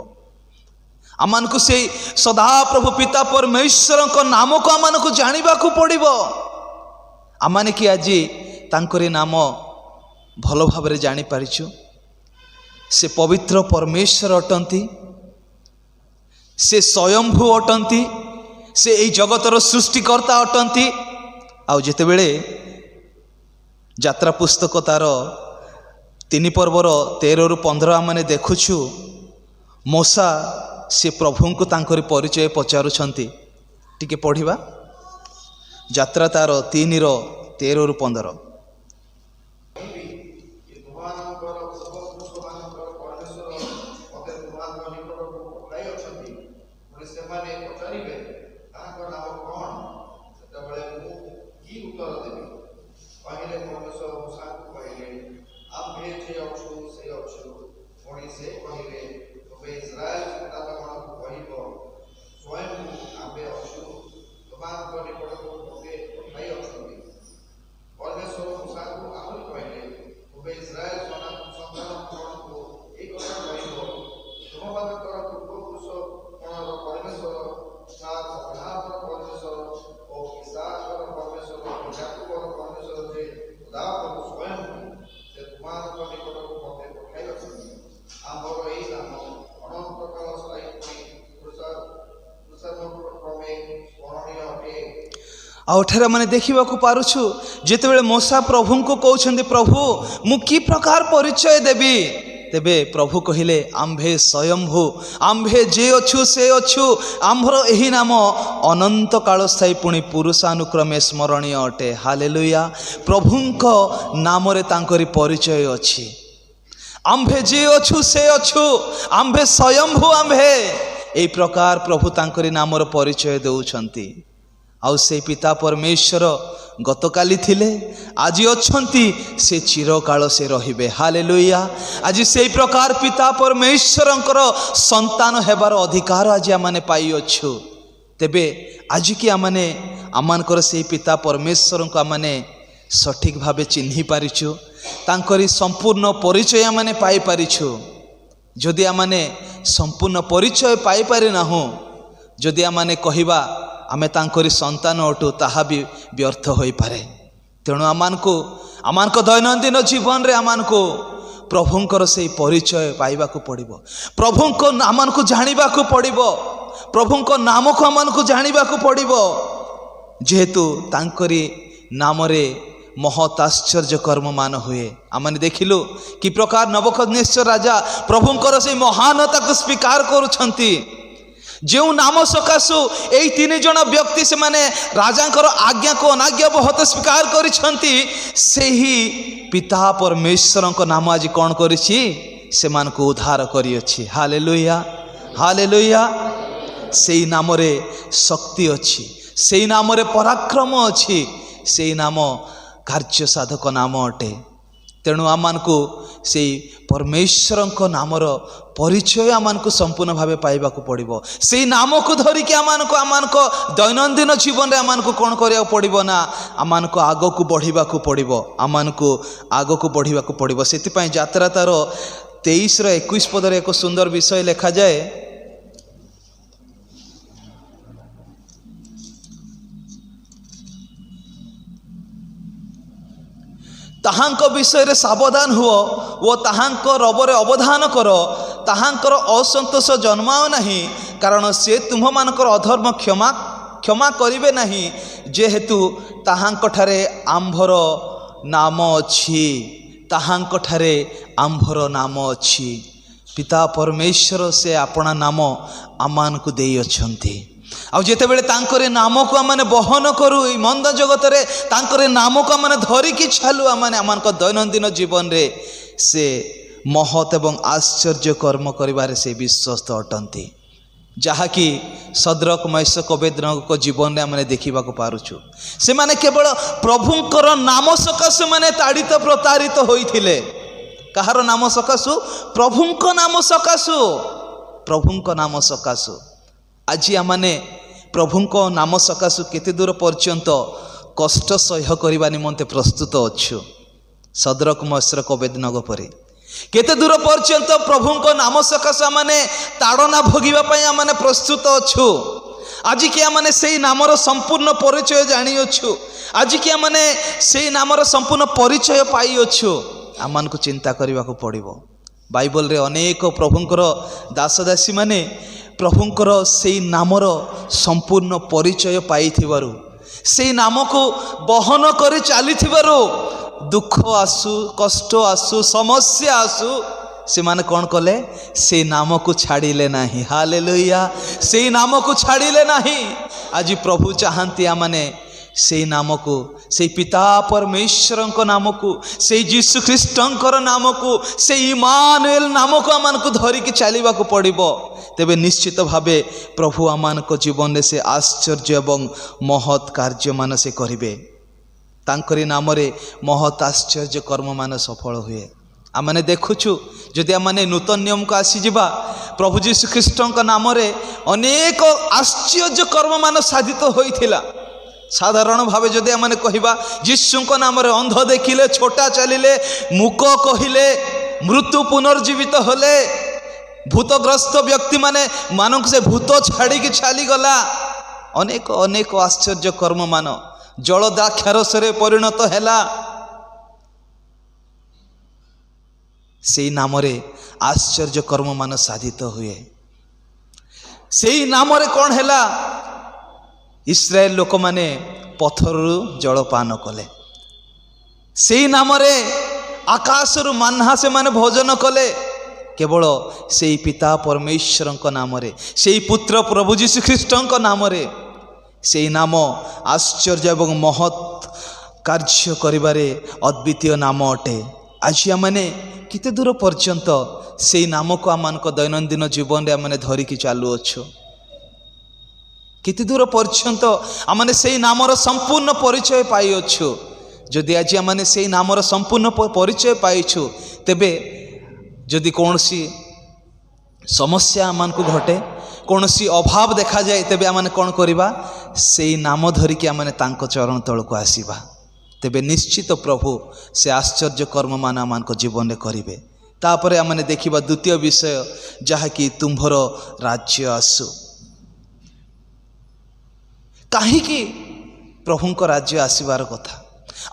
ଆମମାନଙ୍କୁ ସେଇ ସଦାପ୍ରଭୁ ପିତା ପରମେଶ୍ୱରଙ୍କ ନାମକୁ ଆମମାନଙ୍କୁ ଜାଣିବାକୁ ପଡ଼ିବ। ଆମମାନେ କି ଆଜି ତାଙ୍କରି ନାମ ଭଲ ଭାବରେ ଜାଣିପାରିଛୁ? ସେ ପବିତ୍ର ପରମେଶ୍ୱର ଅଟନ୍ତି, ସେ ସ୍ୱୟଂଭୂ ଅଟନ୍ତି, ସେ ଏହି ଜଗତର ସୃଷ୍ଟିକର୍ତ୍ତା ଅଟନ୍ତି। ଆଉ ଯେତେବେଳେ ଯାତ୍ରା ପୁସ୍ତକ ତାର 3 ପର୍ବର 13ରୁ 15 ଆମେ ଦେଖୁଛୁ, ମୋଶା ସେ ପ୍ରଭୁଙ୍କୁ ତାଙ୍କରି ପରିଚୟ ପଚାରୁଛନ୍ତି। ଟିକେ ପଢ଼ିବା ଯାତ୍ରା ତାର 3ର 13ରୁ 15। ଆଉ ଏଠାରେ ଆମେ ଦେଖିବାକୁ ପାରୁଛୁ, ଯେତେବେଳେ ମୋଶା ପ୍ରଭୁଙ୍କୁ କହୁଛନ୍ତି, ପ୍ରଭୁ ମୁଁ କି ପ୍ରକାର ପରିଚୟ ଦେବି? ତେବେ ପ୍ରଭୁ କହିଲେ, ଆମ୍ଭେ ସ୍ୱୟଂଭୂ, ଆମ୍ଭେ ଯେ ଅଛୁ ସେ ଅଛୁ, ଆମ୍ଭର ଏହି ନାମ ଅନନ୍ତ କାଳ ସ୍ଥାୟୀ ପୁଣି ପୁରୁଷାନୁକ୍ରମେ ସ୍ମରଣୀୟ ଅଟେ। ହାଲେଲୁୟା। ପ୍ରଭୁଙ୍କ ନାମରେ ତାଙ୍କରି ପରିଚୟ ଅଛି। ଆମ୍ଭେ ଯେ ଅଛୁ ସେ ଅଛୁ, ଆମ୍ଭେ ସ୍ୱୟଂଭୂ, ଆମ୍ଭେ ଏହି ପ୍ରକାର ପ୍ରଭୁ ତାଙ୍କରି ନାମର ପରିଚୟ ଦେଉଛନ୍ତି। ଆଉ ସେଇ ପିତା ପରମେଶ୍ୱର ଗତକାଲି ଥିଲେ, ଆଜି ଅଛନ୍ତି, ସେ ଚିରକାଳ ସେ ରହିବେ। ହାଲେଲୁୟା। ଆଜି ସେଇ ପ୍ରକାର ପିତା ପରମେଶ୍ୱରଙ୍କର ସନ୍ତାନ ହେବାର ଅଧିକାର ଆଜି ଆମେ ପାଇଅଛୁ। ତେବେ ଆଜିକି ଆମମାନଙ୍କର ସେଇ ପିତା ପରମେଶ୍ୱରଙ୍କୁ ଆମେ ସଠିକ୍ ଭାବେ ଚିହ୍ନି ପାରିଛୁ, ତାଙ୍କରି ସମ୍ପୂର୍ଣ୍ଣ ପରିଚୟ ଆମେ ପାଇପାରିଛୁ। ଯଦି ଆମେ ସମ୍ପୂର୍ଣ୍ଣ ପରିଚୟ ପାଇପାରି ନାହୁଁ, ଯଦି ଆମେ କହିବା ଆମେ ତାଙ୍କରି ସନ୍ତାନ ଅଟୁ, ତାହା ବି ବ୍ୟର୍ଥ ହୋଇପାରେ। ତେଣୁ ଆମମାନଙ୍କ ଦୈନନ୍ଦିନ ଜୀବନରେ ଆମମାନଙ୍କୁ ପ୍ରଭୁଙ୍କର ସେଇ ପରିଚୟ ପାଇବାକୁ ପଡ଼ିବ, ପ୍ରଭୁଙ୍କ ଆମମାନଙ୍କୁ ଜାଣିବାକୁ ପଡ଼ିବ, ପ୍ରଭୁଙ୍କ ନାମକୁ ଆମମାନଙ୍କୁ ଜାଣିବାକୁ ପଡ଼ିବ। ଯେହେତୁ ତାଙ୍କରି ନାମରେ ମହତ୍ ଆଶ୍ଚର୍ଯ୍ୟ କର୍ମମାନ ହୁଏ। ଆମେ ଦେଖିଲୁ କି ପ୍ରକାର ନବୁକଦନେସ୍ସର ରାଜା ପ୍ରଭୁଙ୍କର ସେଇ ମହାନତାକୁ ସ୍ୱୀକାର କରୁଛନ୍ତି। ଯେଉଁ ନାମ ସକାଶୁ ଏହି 3 ଜଣ ବ୍ୟକ୍ତି ସେମାନେ ରାଜାଙ୍କର ଆଜ୍ଞାକୁ ଅନାଜ୍ଞା ବହୁତ ସ୍ୱୀକାର କରିଛନ୍ତି, ସେହି ପିତା ପରମେଶ୍ୱରଙ୍କ ନାମ ଆଜି କ'ଣ କରିଛି? ସେମାନଙ୍କୁ ଉଦ୍ଧାର କରିଅଛି। Hallelujah, hallelujah. ସେଇ ନାମରେ ଶକ୍ତି ଅଛି, ସେଇ ନାମରେ ପରାକ୍ରମ ଅଛି, ସେଇ ନାମ କାର୍ଯ୍ୟ ସାଧକ ନାମ ଅଟେ। तेणु आमको से परमेश्वर नामर परिचय आमको संपूर्ण भाव पाइबा पड़ो से नाम को धरिकी आमको दैनंदिन जीवन में आमको कौन करा पड़ो ना आमको आग को बढ़ा पड़ो आमको आग को बढ़ा पड़ो से यात्रा तार 23-21 पदर एक सुंदर विषय लिखा जाए ताहांक विषय रे सावधान हुओ वो ताहांक रबरे अवधान कर ताहांकर असंतोष जन्माओ नहीं कारण से तुम मानकर अधर्म क्षमा क्षमा करिवे नहीं जेहेतु ताहांक ठारे आंभर नाम अछि ताहांक ठारे आंभर नाम अछि पिता परमेश्वर से अपना नाम आमानकु देई अछंती आउ जेतेबेले तांकरे नाम को आमने बहन करू ई मंद जगत रे तांकरे नाम को आमने धरिकी छालू आमने आमानक दैनंदिन जीवन रे से महत एवं आश्चर्य कर्म करिबारे से विश्वस्त अटंती जहाँकि सद्रक मैशक अबेदनगो जीवन में आमने देखा पारुछु से माने केवल प्रभुंकर नाम सकाशे माने ताड़ित प्रतारित होइथिले कहार नाम सकाशु प्रभुंक नाम सकाशु प्रभुंक नाम सकाशु आज आमने प्रभुंक नाम सकाशु केते दूर पर्यंत कष्ट सह्य करने निमंते प्रस्तुत अच्छु सद्रक मैशक अबेदनगो परे केते दूर पर्यंत प्रभुंक नाम सकाशे आमने ताड़ना भोगिबा आमने प्रस्तुत अच्छु आज कि आमने से नामर संपूर्ण परिचय जानी अच्छु आज कि आमने से नामर संपूर्ण परिचय पाई अच्छु आमान को चिंता करने को पड़ो बाइबल रे अनेक प्रभुंकर दासदासी माने प्रभुंकर से नामर संपूर्ण परिचय पाई थिबारु से नाम को बहन कर चली दुख आसु कष्ट आसु समस्या आसु से माने कौन कले से नाम को छाड़िले नहीं हालेलुया से नाम को छाड़िले नहीं आज प्रभु चाहती आमने से नाम को से पिता परमेश्वर नाम को से यीशु ख्रीष्टर नाम को से इमानुएल नाम को आमान को धरिकी चलवा पड़ो तेबे निश्चित भावे प्रभु आमान को जीवन में से आश्चर्य एवं महत् कार्य मान से करिवे तांकरी नाम रे महत् आश्चर्य कर्म मान सफल हुए आमने देखुछु जदि आमने नूतन नियम को आसीजिबा प्रभु यीशु ख्रीष्टर नाम रे अनेक आश्चर्य कर्म मान साधित होइथिला साधारण भाव जदि आमने कहिबा यीशु नाम रे अंध देखिले छोटा चलिले मुक कहिले मृत्यु पुनर्जीवित होले भूतग्रस्त व्यक्ति माने मानक से भूत छाड़ी की छाली गला अनेक अनेक आश्चर्य कर्म मान जल द्राक्षारसरे परिणत हैला से नाम रे आश्चर्य कर्म मान साधित हुए से नाम रे कौन हैला इस्राएल लोक माने पथरु जलपान कले से नाम रे आकाशरु मान्हा से माने भोजन कले केवल से पिता परमेश्वर नाम रे से पुत्र प्रभु यीशु ख्रीष्टर नाम रे से नाम आश्चर्य एवं महत् कार्य करिबारे अद्वितीय नाम अटे आज आमने किते दूर पर्यंत से नाम को आमान दैनंदिन जीवन रे आमने धरिकी चालू अच्छु किते दूर पर्यंत आमने से नामर संपूर्ण परिचय पाई अच्छु जदि आज आमने से नामर संपूर्ण परिचय पाइछु तेबे जदि कौन सी समस्या आमान को घटे कौन सी अभाव देखा जाए तेबे आमने कौन करिबा से नाम धरिकी आमने तांको चरण तल को आसीबा तेबे निश्चित प्रभु से आश्चर्य कर्म मान आमान को जीवन में करिवे तापरे आमने देखिबा द्वितीय विषय जहाँकि तुम्भर राज्य आसु काहीकि प्रभुंक राज्य आसीबार कथा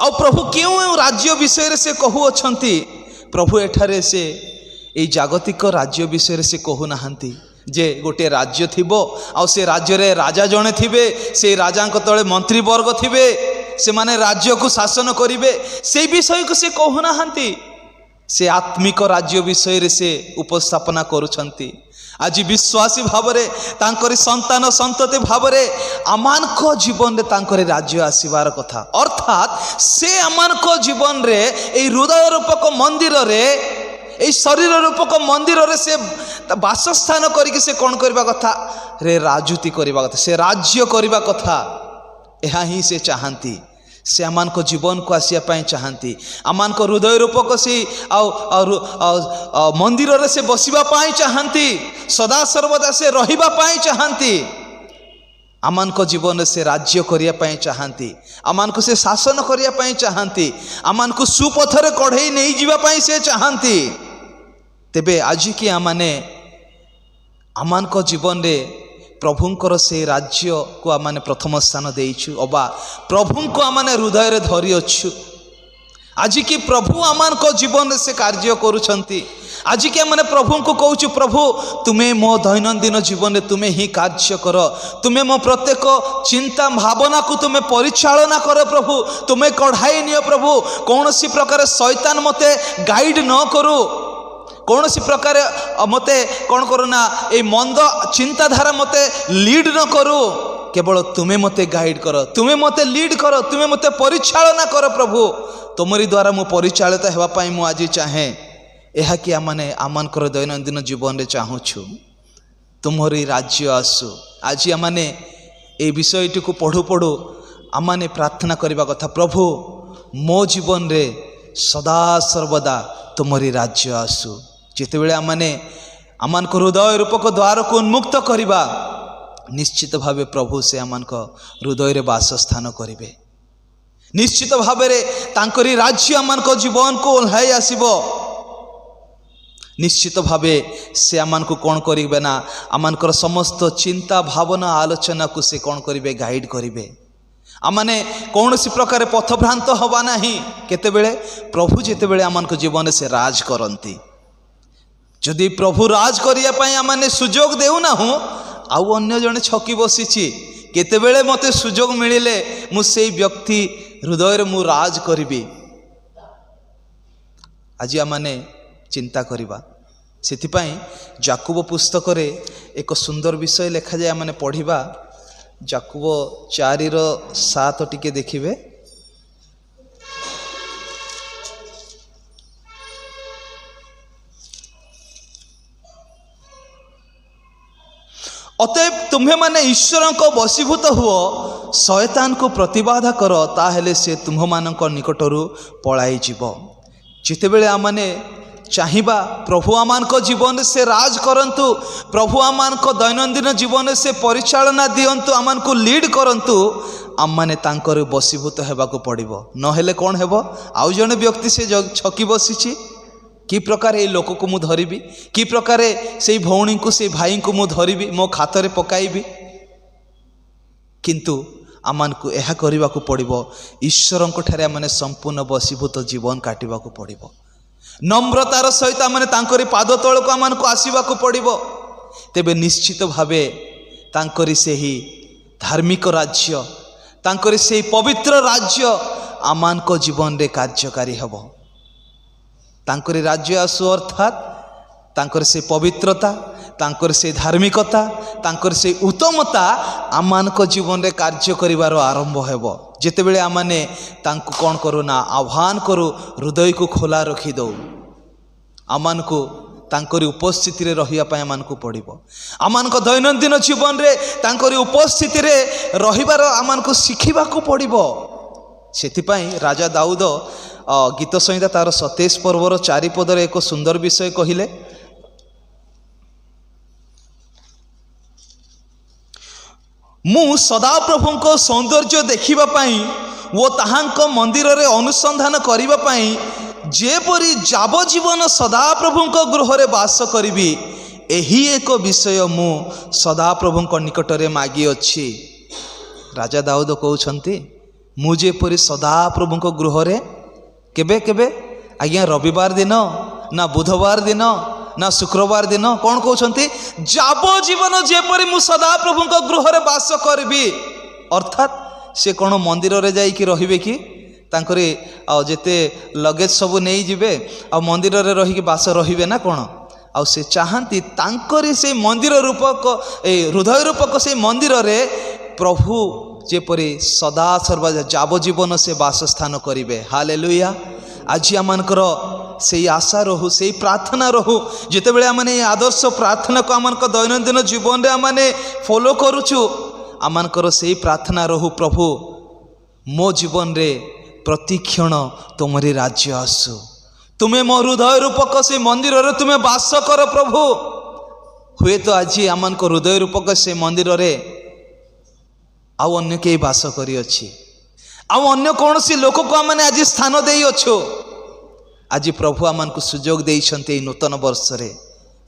आ प्रभु क्यों राज्य विषय से कहू अछंती प्रभु एठारे से এই जागतिक राज्य विषय से कहू नाहंती जे गोटे राज्य थिबो आ से राज्य रे राजा जणे थिबे से राजा तले मंत्री वर्ग थिबे से माने राज्य को शासन करिवे से विषय को से कहू नाहंती से आत्मिक राज्य विषय रे से उपस्थापना करूछंती आज विश्वासी भावरे तांकरी संतान संतति भावरे आमानक जीवन रे तांकरी राज्य आसीबार कथा अर्थात से आमानक जीवन रे ए हृदय रूपक मंदिर रे ए शरीर रूपक मंदिर रे से वासस्थान करिके से कौन करबा कथा रे राजूती करबा कथा से राज्य करबा कथा यह ही से चाहती से आमानक जीवन को आसिया चाहती आमानक हृदय रूपक से मंदिर रे से बसिबा पाई चाहती सदा सर्वदा से रहिबा पाई चाहती आमानक जीवन से राज्य करिया पाई चाहती आमानक से शासन करिया पाई चाहती आमानक सुपथरे कढ़ई नहीं जीवा पाई से चाहती तेबे आज की आमाने आमानक जीवन रे प्रभुंकर से राज्य को आमाने प्रथम स्थान देइछु अबा प्रभु को आमाने हृदय रे धरि अछु आज की प्रभु आमानक जीवन से कार्य करूछंती आज के आमाने प्रभु को कहूछु प्रभु तुम्हें मो दैनंदिन जीवन में तुम्हें ही कार्य कर तुम्हें मो प्रत्येक चिंता भावना को तुम्हें परिचालना कर प्रभु तुम्हें कढ़ाई नियो प्रभु कौन सी प्रकार शैतान मते गाइड न करू कौन सी प्रकार मते कौन करूना ये मंद चिंताधारा मते लीड न करू केवल तुम्हें मते गाइड कर तुम्हें मते लीड कर तुम्हें मते परिचालना कर प्रभु तुमरी द्वारा मु परिचालित हेबा पाई मु आज चाहे यह कि आमाने आमानकर दैनंदिन जीवन रे चाहूछु तुमरी राज्य आसु आज आमाने ए विषयटी को पढ़ु पढ़ु आमाने प्रार्थना करबा कथा प्रभु मो जीवन रे सदा सर्वदा तुमरी राज्य आसु जिते बेले आमाने आमानक हृदय रूपक द्वार को उन्मुक्त करिबा निश्चित भावे प्रभु से आमानक हृदय रे वासस्थान करिवे निश्चित भावे रे तांकरी राज्य आमानक जीवन को ओल्हाई आसीबो निश्चित भावे से आमानक कौन करिवे ना आमानकर समस्त चिंता भावना आलोचना को से कौन करिवे गाइड करिवे आमाने कौन सी प्रकार पथभ्रांत हवा नहीं केतेबेले प्रभु जेतेबेले आमानक जीवन से राज करती जदि प्रभु राज करिया पाई आमाने सुजोग देउ ना हूँ आउ अन्य जने छकी बसीची केतेबेले मते सुजोग मिलिले मु सेई व्यक्ति हृदय रे मु राज करिबी आज आमाने चिंता करिबा सेथिपाई जाकुब पुस्तक रे एक सुंदर विषय लेखा जाय आमाने पढ़िबा जाकुब 4:7 टिके देखिबे अतएव तुम्हें माने ईश्वर को वशीभूत हुओ शैतान को प्रतिबाधा कर ताहेले से तुम्ह मानक निकटरू पलाई जीव जितेबेले आमाने चाहिबा प्रभु आमानक जीवन से राज करंतु प्रभु आमानक दैनंदिन जीवन से परिचालना दियंतु आमानक लीड करंतु आमाने तांकर वशीभूत हेबाको पड़िबो नहेले कौन हेबो आउ जने व्यक्ति से छकी बसीची कि प्रकार ये लोक को मु धरिबी कि प्रकार से भौणी को से भाई को मु धरिबी मो खातरे पकाइबी किंतु आमान को यह करने को पड़ो ईश्वर ठारे माने संपूर्ण वशीभूत जीवन काटिबा को पड़ो नम्रतार सहित आमने तांकरी पाद तल को आमान को आसवा को पड़ो तेबे निश्चित भावे तांकरी से ही धार्मिक राज्य तांकरी से पवित्र राज्य आमान को जीवन रे कार्यकारी हबो तांकरी राज्य आसु अर्थात तांकर से पवित्रता तांकर से धार्मिकता तांकर से उत्तमता आमान को जीवन रे कार्य करिवार आरंभ हेबो जेतेबेले आमाने तांको कोन करू ना आह्वान करू हृदय को खोला रखी दो आमान को तांकरी उपस्थिति रे रहिया पय आमान को पड़िबो आमान को दैनंदिन जीवन रे तांकरी उपस्थिति रे रहिबार आमान को सिखिबा को पड़िबो सेथिपाई राजा दाऊद गीत संहिता तार 27 पर्वर 4 पदर एक सुंदर विषय कहिले मु सदा प्रभु को सौंदर्य देखिबा पाई वो ताहांक मंदिर रे अनुसंधान करिबा पाई जेपरी जावजीवन सदा प्रभु को गृह रे वास करिबी एही एक विषय मु सदा प्रभु को निकट रे मागी अछि राजा दाऊद कहउछंती मु जेपरी सदा प्रभु को गृह रे केबे केबे आज्ञा रविवार दिन ना बुधवार दिन ना शुक्रवार दिन कौन कहते जावजीवन जेपरी मु सदा प्रभु को गृह रे वास करबी अर्थात से कौन मंदिर रे जाइकी रहिबे कि तांकरी जेते लगेज सब नहीं जिबे आ मंदिर रे रही वास रहिबे ना कौन आ से चाहती तांकरी से मंदिर रूपक हृदय रूपक से मंदिर रे प्रभु जेपरी सदा सर्वदा जावजीवन से वासस्थान करिवे हालेलुया आज आमानकर से आशा रहू से प्रार्थना रहू जितेबेले आमाने आदर्श प्रार्थना को आमानक दैनंदिन जीवन रे आमाने फॉलो करूछु आमानकर से प्रार्थना रहू प्रभु मो जीवन रे प्रतिक्षण तुमरी राज्य आसु तुम्हें मो हृदय रूपक से मंदिर रे तुम्हें बास कर प्रभु हुए तो आज आम हृदय रूपक से मंदिर रे आउ अन्य कई बास करी अच्छी आउ अन्य कौन सी लोक को आम आज स्थान दे अच्छु आज प्रभु आम को सुजोग देइछन्ते नूतन वर्ष रे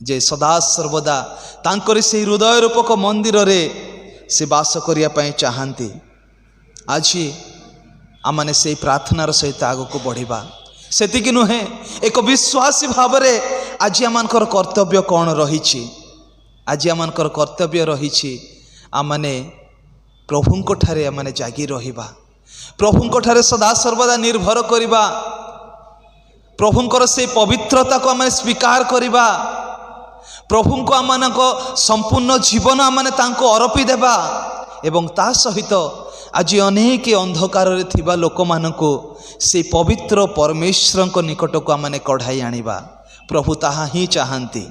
जे सदा सर्वदा तांकर से हृदय रूपक मंदिर रे से बास करिया पई चाहंती आज आमने से प्रार्थनार सहित आग को बढ़िबा सेतिकी नुहे एक विश्वासी भाव रे आज आमनकर कर्तव्य कौन रही आज आमनकर कर्तव्य रही आमने प्रभुंको ठारे आमने जागी रहिबा प्रभुंको ठारे सदा सर्वदा निर्भर करिबा प्रभुंकर से पवित्रता को आमने स्वीकार करिबा प्रभुंको आमनको संपूर्ण जीवन आमने तांको अरपी देबा एवं ता सहित आज अनेक अंधकार रे थिबा लोक मानको से पवित्र परमेश्वर को निकट को आमने कढ़ाई आनिबा प्रभु ताहा ही चाहंती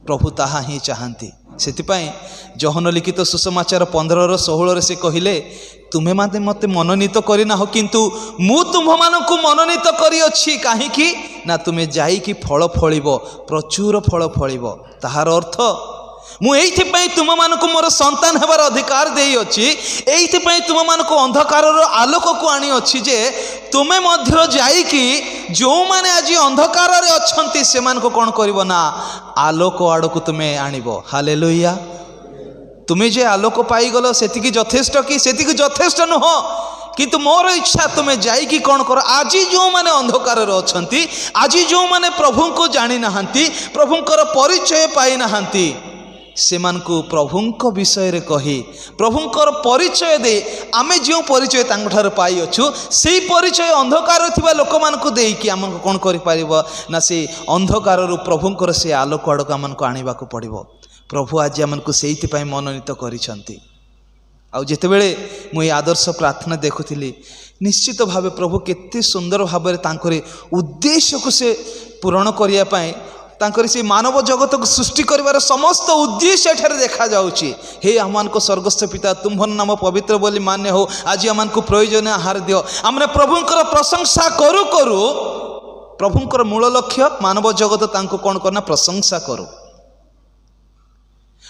प्रभु ताहा ही चाहंती सेतिपाई जहन लिखित सुसमाचार 15:16 से कहिले तुम्हें माते मते मनोनीत करिना हो किंतु मु तुम मानकु मनोनीत करी अछि काहे कि ना तुम्हें जाई कि फल फलिबो प्रचुर फल फलिबो ताहार अर्थ मु एइथिपाई तुम मानकु मोर संतान हेबार अधिकार देई अछि एइथिपाई तुम मानकु अंधकारर आलोक को आनी अछि जे तुमे मध्य जाई कि जो माने आज अंधकार रे अछंती से मान को कोन करिवो ना आलोक आड़ को तुमे आनिबो हालेलुया तुमे जे आलोक पाई गलो सेतिकी यथेष्ट कि सेतिकी यथेष्ट नुह किंतु मोर इच्छा तुम्हें जाइकी कौन कर आज जो माने अंधकार अछंती आज जो माने प्रभु को जानी नहांती प्रभुंकर परिचय पाई नहांती सेमानकु प्रभुंक विषय रे कही प्रभुंकर परिचय दे आमे जो परिचय तांठार पाई अछु सेई परिचय अंधकार थिबा लोक मानकु देई कि आमन कोन करि पारिबो ना से अंधकार रु प्रभुंकर से आलोक आडक आमन को आनिबा को पड़िबो प्रभु आज आमन को सेइति पई मनोनीत करिसंती आउ जेतेबेले मु ए आदर्श प्रार्थना देखुथिली निश्चित भावे प्रभु केते सुंदर भाव तांकरे उद्देश्य को से पूर्ण करिया पाए तांकर से मानव जगत को सृष्टि करिवार समस्त उद्देश्य एठारे देखा जाउची हे आमान को स्वर्गस्थ पिता तुम्भर नाम पवित्र बोली मान्य हो आज आमान को प्रयोजन आहार दियो आमने प्रभुंकर प्रशंसा करू करू प्रभुंकर मूल लक्ष्य मानव जगत तांको कोन करना प्रशंसा करू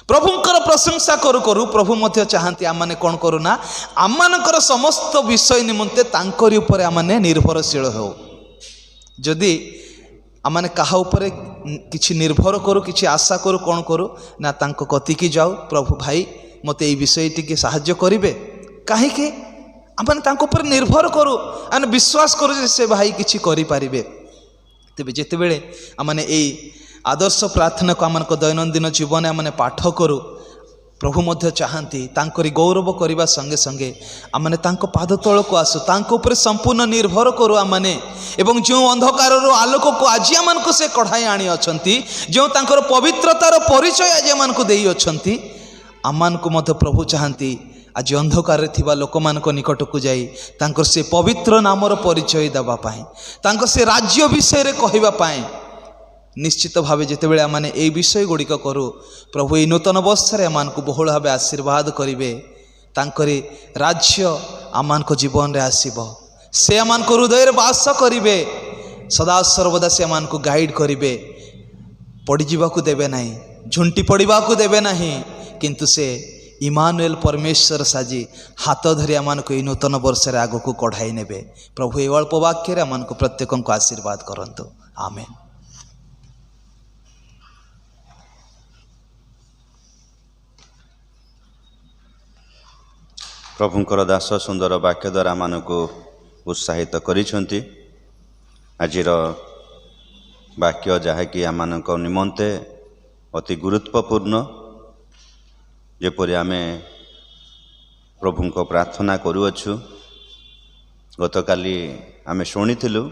प्रभुंकर प्रशंसा करू करू प्रभु मध्य चाहती आमने कौन करू ना आमनकर समस्त विषय निमंते तांकरी ऊपर आमने निर्भरशील हो जदि आमने कहा ऊपर किछि निर्भर करू किछि आशा करू कौन करू ना तांको कतिकी जाऊ प्रभु भाई मते এই বিষয়টিকে সাহায্য করিবে কাहे के आमने तांको ऊपर निर्भर करू आने विश्वास करू जे से भाई किछि करि पारिबे तेबे जेतेबेले आमने এই आदर्श प्रार्थना को आमन को दैनंदिन जीवन आमने पाठ करू प्रभु मध्य चाहती तांकरी गौरव करने संगे संगे आमने तांको पाद तल को आसु तांको ऊपर संपूर्ण निर्भर करू आमने एवं जो अंधकार आलोक को आज आमन को से कढ़ाई आनी अछंती जो तांकर पवित्रतार परिचय आज आमन को देई अछंती आमन को मध्य प्रभु चाहती आज अंधकार थिबा लोक मान को निकट को जाई तांकर से पवित्र नामर परिचय देबा पाए तांकर से राज्य विषय रे कहिबा पाए निश्चित भाव जितेबाला आम ये विषय गुड़िक करूँ प्रभु ये नूतन वर्ष आम को बहुल भाव आशीर्वाद करेंगे तांकरी राज्य आम को जीवन रे आसीबो से आम को हृदय बास करेंगे सदा सर्वदा से आम को गाइड करेंगे पड़ीजा को देवे ना झुंटी पड़ा को देवे ना किंतु से इमानुएल परमेश्वर साजी हाथ धरी आम को ये नूतन वर्ष आग को कढ़ाई ने प्रभु ये अल्प वाक्य आम को प्रत्येक को आशीर्वाद करंतु आमेन। प्रभुंकर दास सुंदर वाक्य द्वारा मानक उत्साहित करिसेंती आजिर वाक्य जहाँकि आम निमंते अति गुरुत्वपूर्ण जेपरि आमे प्रभुंको प्रार्थना करूअछु गतकाली आमे शुणिथिलु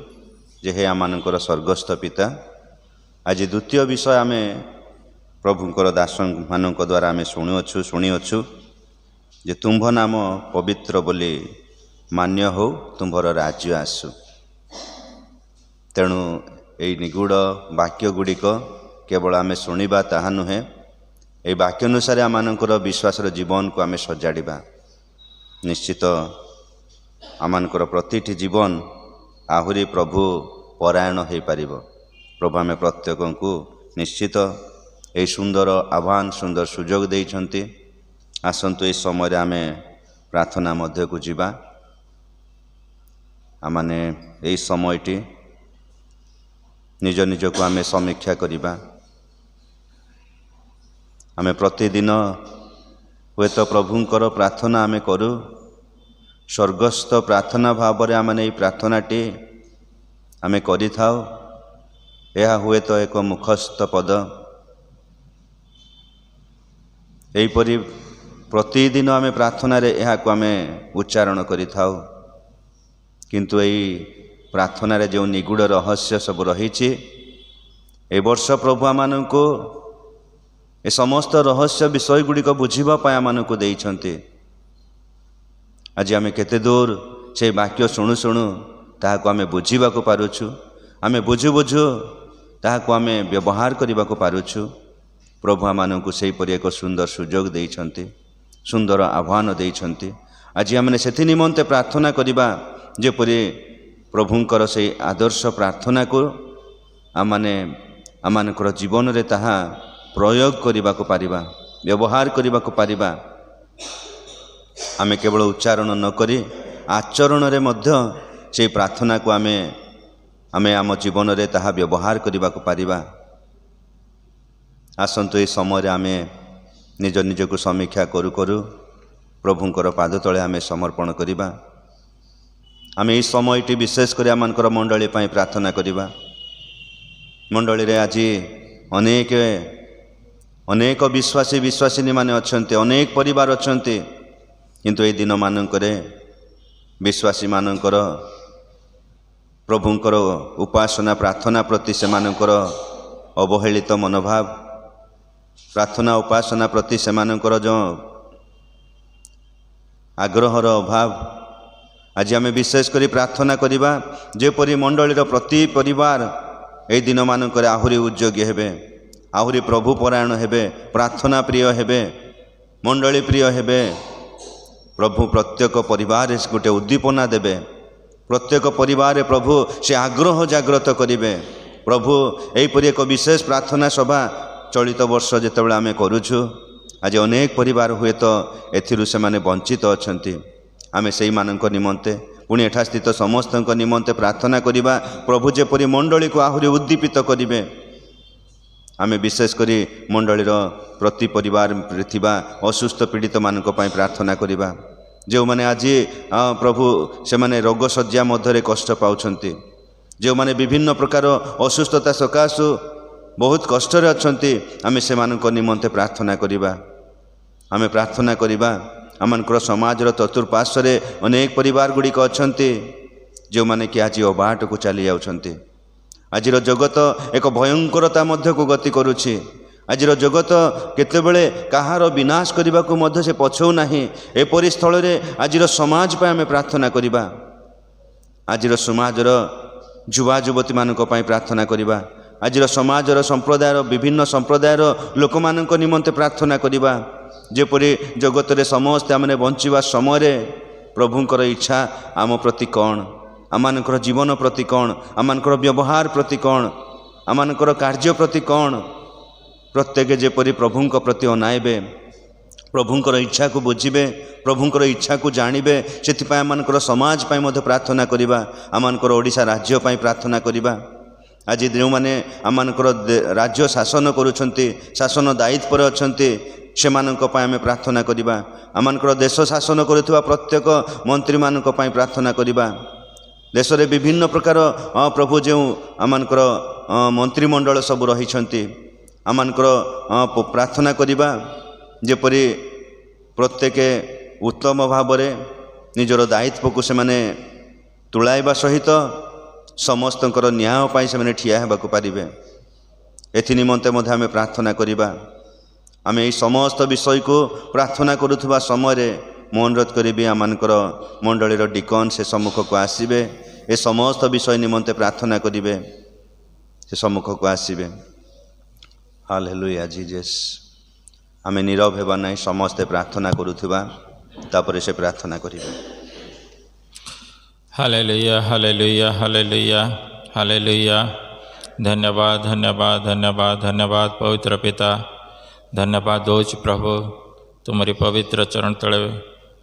जे हे आमानकर स्वर्गस्थ पिता आज द्वितीय विषय आमे प्रभुंकर दास मानक द्वारा आमे शुणिअछु जे तुम्भ नाम पवित्र बोली मान्य हो तुम्भर राज्य आसु तेणु यही निगूढ़ वाक्य गुड़िक केवल आमे शुणिबा ताहा नुहे ये वाक्य अनुसार आमर विश्वास जीवन को आमे सजाड़ा निश्चित ଆମମାନଙ୍କର ପ୍ରତିଟି ଜୀବନ ଆହୁରି ପ୍ରଭୁ ପରାୟଣ ହୋଇପାରିବ। ପ୍ରଭୁ ଆମେ ପ୍ରତ୍ୟେକଙ୍କୁ ନିଶ୍ଚିତ ଏହି ସୁନ୍ଦର ଆହ୍ୱାନ ସୁନ୍ଦର ସୁଯୋଗ ଦେଇଛନ୍ତି। ଆସନ୍ତୁ ଏହି ସମୟରେ ଆମେ ପ୍ରାର୍ଥନା ମଧ୍ୟକୁ ଯିବା। ଆମମାନେ ଏହି ସମୟଟି ନିଜ ନିଜକୁ ଆମେ ସମୀକ୍ଷା କରିବା। ଆମେ ପ୍ରତିଦିନ ହୁଏତ ପ୍ରଭୁଙ୍କର ପ୍ରାର୍ଥନା ଆମେ କରୁ, ସ୍ୱର୍ଗସ୍ଥ ପ୍ରାର୍ଥନା ଭାବରେ ଆମେ ଏହି ପ୍ରାର୍ଥନାଟି ଆମେ କରିଥାଉ। ଏହା ହୁଏତ ଏକ ମୁଖସ୍ଥ ପଦ। ଏହିପରି ପ୍ରତିଦିନ ଆମେ ପ୍ରାର୍ଥନାରେ ଏହାକୁ ଆମେ ଉଚ୍ଚାରଣ କରିଥାଉ। କିନ୍ତୁ ଏହି ପ୍ରାର୍ଥନାରେ ଯେଉଁ ନିଗୁଡ଼ ରହସ୍ୟ ସବୁ ରହିଛି, ଏ ବର୍ଷ ପ୍ରଭୁ ଆମମାନଙ୍କୁ ଏ ସମସ୍ତ ରହସ୍ୟ ବିଷୟ ଗୁଡ଼ିକ ବୁଝିବା ପାଇଁ ଆମମାନଙ୍କୁ ଦେଇଛନ୍ତି। ଆଜି ଆମେ କେତେ ଦୂର ସେ ବାକ୍ୟ ଶୁଣୁ ଶୁଣୁ ତାହାକୁ ଆମେ ବୁଝିବାକୁ ପାରୁଛୁ, ଆମେ ବୁଝୁ ବୁଝୁ ତାହାକୁ ଆମେ ବ୍ୟବହାର କରିବାକୁ ପାରୁଛୁ। ପ୍ରଭୁ ଆମମାନଙ୍କୁ ସେହିପରି ଏକ ସୁନ୍ଦର ସୁଯୋଗ ଦେଇଛନ୍ତି, ସୁନ୍ଦର ଆହ୍ୱାନ ଦେଇଛନ୍ତି। ଆଜି ଆମେ ସେଥି ନିମନ୍ତେ ପ୍ରାର୍ଥନା କରିବା, ଯେପରି ପ୍ରଭୁଙ୍କର ସେହି ଆଦର୍ଶ ପ୍ରାର୍ଥନାକୁ ଆମମାନେ ଆମମାନଙ୍କର ଜୀବନରେ ତାହା ପ୍ରୟୋଗ କରିବାକୁ ପାରିବା, ବ୍ୟବହାର କରିବାକୁ ପାରିବା। ଆମେ କେବଳ ଉଚ୍ଚାରଣ ନ କରି ଆଚରଣରେ ମଧ୍ୟ ସେହି ପ୍ରାର୍ଥନାକୁ ଆମେ ଆମ ଜୀବନରେ ତାହା ବ୍ୟବହାର କରିବାକୁ ପାରିବା। ଆସନ୍ତୁ ଏହି ସମୟରେ ଆମେ ନିଜ ନିଜକୁ ସମୀକ୍ଷା କରୁ କରୁ ପ୍ରଭୁଙ୍କର ପାଦ ତଳେ ଆମେ ସମର୍ପଣ କରିବା। ଆମେ ଏହି ସମୟଟି ବିଶେଷ କରି ଆମମାନଙ୍କର ମଣ୍ଡଳୀ ପାଇଁ ପ୍ରାର୍ଥନା କରିବା। ମଣ୍ଡଳୀରେ ଆଜି ଅନେକ ବିଶ୍ୱାସିନୀ ମାନେ ଅଛନ୍ତି, ଅନେକ ପରିବାର ଅଛନ୍ତି। କିନ୍ତୁ ଏହି ଦିନମାନଙ୍କରେ ବିଶ୍ୱାସୀମାନଙ୍କର ପ୍ରଭୁଙ୍କର ଉପାସନା ପ୍ରାର୍ଥନା ପ୍ରତି ସେମାନଙ୍କର ଅବହେଳିତ ମନୋଭାବ, ପ୍ରାର୍ଥନା ଉପାସନା ପ୍ରତି ସେମାନଙ୍କର ଯେଉଁ ଆଗ୍ରହର ଅଭାବ, ଆଜି ଆମେ ବିଶେଷ କରି ପ୍ରାର୍ଥନା କରିବା ଯେପରି ମଣ୍ଡଳୀର ପ୍ରତି ପରିବାର ଏହି ଦିନମାନଙ୍କରେ ଆହୁରି ଉଦ୍ଯୋଗୀ ହେବେ, ଆହୁରି ପ୍ରଭୁ ପରାୟଣ ହେବେ, ପ୍ରାର୍ଥନା ପ୍ରିୟ ହେବେ, ମଣ୍ଡଳୀ ପ୍ରିୟ ହେବେ। ପ୍ରଭୁ ପ୍ରତ୍ୟେକ ପରିବାରରେ ଗୋଟେ ଉଦ୍ଦୀପନା ଦେବେ, ପ୍ରତ୍ୟେକ ପରିବାରରେ ପ୍ରଭୁ ସେ ଆଗ୍ରହ ଜାଗ୍ରତ କରିବେ। ପ୍ରଭୁ ଏହିପରି ଏକ ବିଶେଷ ପ୍ରାର୍ଥନା ସଭା ଚଳିତ ବର୍ଷ ଯେତେବେଳେ ଆମେ କରୁଛୁ, ଆଜି ଅନେକ ପରିବାର ହୁଏତ ଏଥିରୁ ସେମାନେ ବଞ୍ଚିତ ଅଛନ୍ତି। ଆମେ ସେଇମାନଙ୍କ ନିମନ୍ତେ ପୁଣି ଏଠାସ୍ଥିତ ସମସ୍ତଙ୍କ ନିମନ୍ତେ ପ୍ରାର୍ଥନା କରିବା, ପ୍ରଭୁ ଯେପରି ମଣ୍ଡଳୀକୁ ଆହୁରି ଉଦ୍ଦୀପିତ କରିବେ। ଆମେ ବିଶେଷ କରି ମଣ୍ଡଳୀର ପ୍ରତି ପରିବାରରେ ଥିବା ଅସୁସ୍ଥ ପୀଡ଼ିତମାନଙ୍କ ପାଇଁ ପ୍ରାର୍ଥନା କରିବା। ଯେଉଁମାନେ ଆଜି ପ୍ରଭୁ ସେମାନେ ରୋଗ ଶଯ୍ୟା ମଧ୍ୟରେ କଷ୍ଟ ପାଉଛନ୍ତି, ଯେଉଁମାନେ ବିଭିନ୍ନ ପ୍ରକାର ଅସୁସ୍ଥତା ସକାଶୁ ବହୁତ କଷ୍ଟରେ ଅଛନ୍ତି, ଆମେ ସେମାନଙ୍କ ନିମନ୍ତେ ପ୍ରାର୍ଥନା କରିବା। ଆମେ ପ୍ରାର୍ଥନା କରିବା ଆମମାନଙ୍କର ସମାଜର ଚତୁଃପାର୍ଶ୍ୱରେ ଅନେକ ପରିବାର ଗୁଡ଼ିକ ଅଛନ୍ତି, ଯେଉଁମାନେ କି ଆଜି ଅବାଟକୁ ଚାଲି ଯାଉଛନ୍ତି। ଆଜିର ଜଗତ ଏକ ଭୟଙ୍କରତା ମଧ୍ୟକୁ ଗତି କରୁଛି। ଆଜିର ଜଗତ କେତେବେଳେ କାହାର ବିନାଶ କରିବାକୁ ମଧ୍ୟ ସେ ପଛଉ ନାହିଁ। ଏପରି ସ୍ଥଳରେ ଆଜିର ସମାଜ ପାଇଁ ଆମେ ପ୍ରାର୍ଥନା କରିବା। ଆଜିର ସମାଜର ଯୁବା ଯୁବତୀମାନଙ୍କ ପାଇଁ ପ୍ରାର୍ଥନା କରିବା। ଆଜିର ସମାଜର ସମ୍ପ୍ରଦାୟର ବିଭିନ୍ନ ସମ୍ପ୍ରଦାୟର ଲୋକମାନଙ୍କ ନିମନ୍ତେ ପ୍ରାର୍ଥନା କରିବା, ଯେପରି ଜଗତରେ ସମସ୍ତେ ଆମେ ବଞ୍ଚିବା ସମୟରେ ପ୍ରଭୁଙ୍କର ଇଚ୍ଛା ଆମ ପ୍ରତି କ'ଣ, ଆମମାନଙ୍କର ଜୀବନ ପ୍ରତି କ'ଣ, ଆମମାନଙ୍କର ବ୍ୟବହାର ପ୍ରତି କ'ଣ, ଆମମାନଙ୍କର କାର୍ଯ୍ୟ ପ୍ରତି କ'ଣ, ପ୍ରତ୍ୟେକ ଯେପରି ପ୍ରଭୁଙ୍କ ପ୍ରତି ଅନାଇବେ, ପ୍ରଭୁଙ୍କର ଇଚ୍ଛାକୁ ବୁଝିବେ, ପ୍ରଭୁଙ୍କର ଇଚ୍ଛାକୁ ଜାଣିବେ। ସେଥିପାଇଁ ଆମମାନଙ୍କର ସମାଜ ପାଇଁ ମଧ୍ୟ ପ୍ରାର୍ଥନା କରିବା, ଆମମାନଙ୍କର ଓଡ଼ିଶା ରାଜ୍ୟ ପାଇଁ ପ୍ରାର୍ଥନା କରିବା। ଆଜି ଯେଉଁମାନେ ଆମମାନଙ୍କର ରାଜ୍ୟ ଶାସନ କରୁଛନ୍ତି, ଶାସନ ଦାୟିତ୍ୱରେ ଅଛନ୍ତି, ସେମାନଙ୍କ ପାଇଁ ଆମେ ପ୍ରାର୍ଥନା କରିବା। ଆମମାନଙ୍କର ଦେଶ ଶାସନ କରୁଥିବା ପ୍ରତ୍ୟେକ ମନ୍ତ୍ରୀମାନଙ୍କ ପାଇଁ ପ୍ରାର୍ଥନା କରିବା। ଦେଶରେ ବିଭିନ୍ନ ପ୍ରକାର ପ୍ରଭୁ ଯେଉଁ ଆମମାନଙ୍କର ମନ୍ତ୍ରିମଣ୍ଡଳ ସବୁ ରହିଛନ୍ତି, ଆମମାନଙ୍କର ପ୍ରାର୍ଥନା କରିବା ଯେପରି ପ୍ରତ୍ୟେକ ଉତ୍ତମ ଭାବରେ ନିଜର ଦାୟିତ୍ୱକୁ ସେମାନେ ତୁଳାଇବା ସହିତ ସମସ୍ତଙ୍କର ନ୍ୟାୟ ପାଇଁ ସେମାନେ ଠିଆ ହେବାକୁ ପାରିବେ। ଏଥି ନିମନ୍ତେ ମଧ୍ୟ ଆମେ ପ୍ରାର୍ଥନା କରିବା। ଆମେ ଏହି ସମସ୍ତ ବିଷୟକୁ ପ୍ରାର୍ଥନା କରୁଥିବା ସମୟରେ ମୁଁ ଅନୁରୋଧ କରିବି ଆମମାନଙ୍କର ମଣ୍ଡଳୀର ଡିକନ୍ ସେ ସମ୍ମୁଖକୁ ଆସିବେ, ଏ ସମସ୍ତ ବିଷୟ ନିମନ୍ତେ ପ୍ରାର୍ଥନା କରିବେ, ସେ ସମ୍ମୁଖକୁ ଆସିବେ। ହାଲେଲୁୟା ଜିଜସ୍। ଆମେ ନୀରବ ହେବା ନାହିଁ, ସମସ୍ତେ ପ୍ରାର୍ଥନା କରୁଥିବା, ତାପରେ ସେ ପ୍ରାର୍ଥନା କରିବେ। Hallelujah hallelujah hallelujah hallelujah. धन्यवाद धन्यवाद धन्यवाद धन्यवाद पवित्र पिता, धन्यवाद दौच प्रभु तुमरी पवित्र चरण तले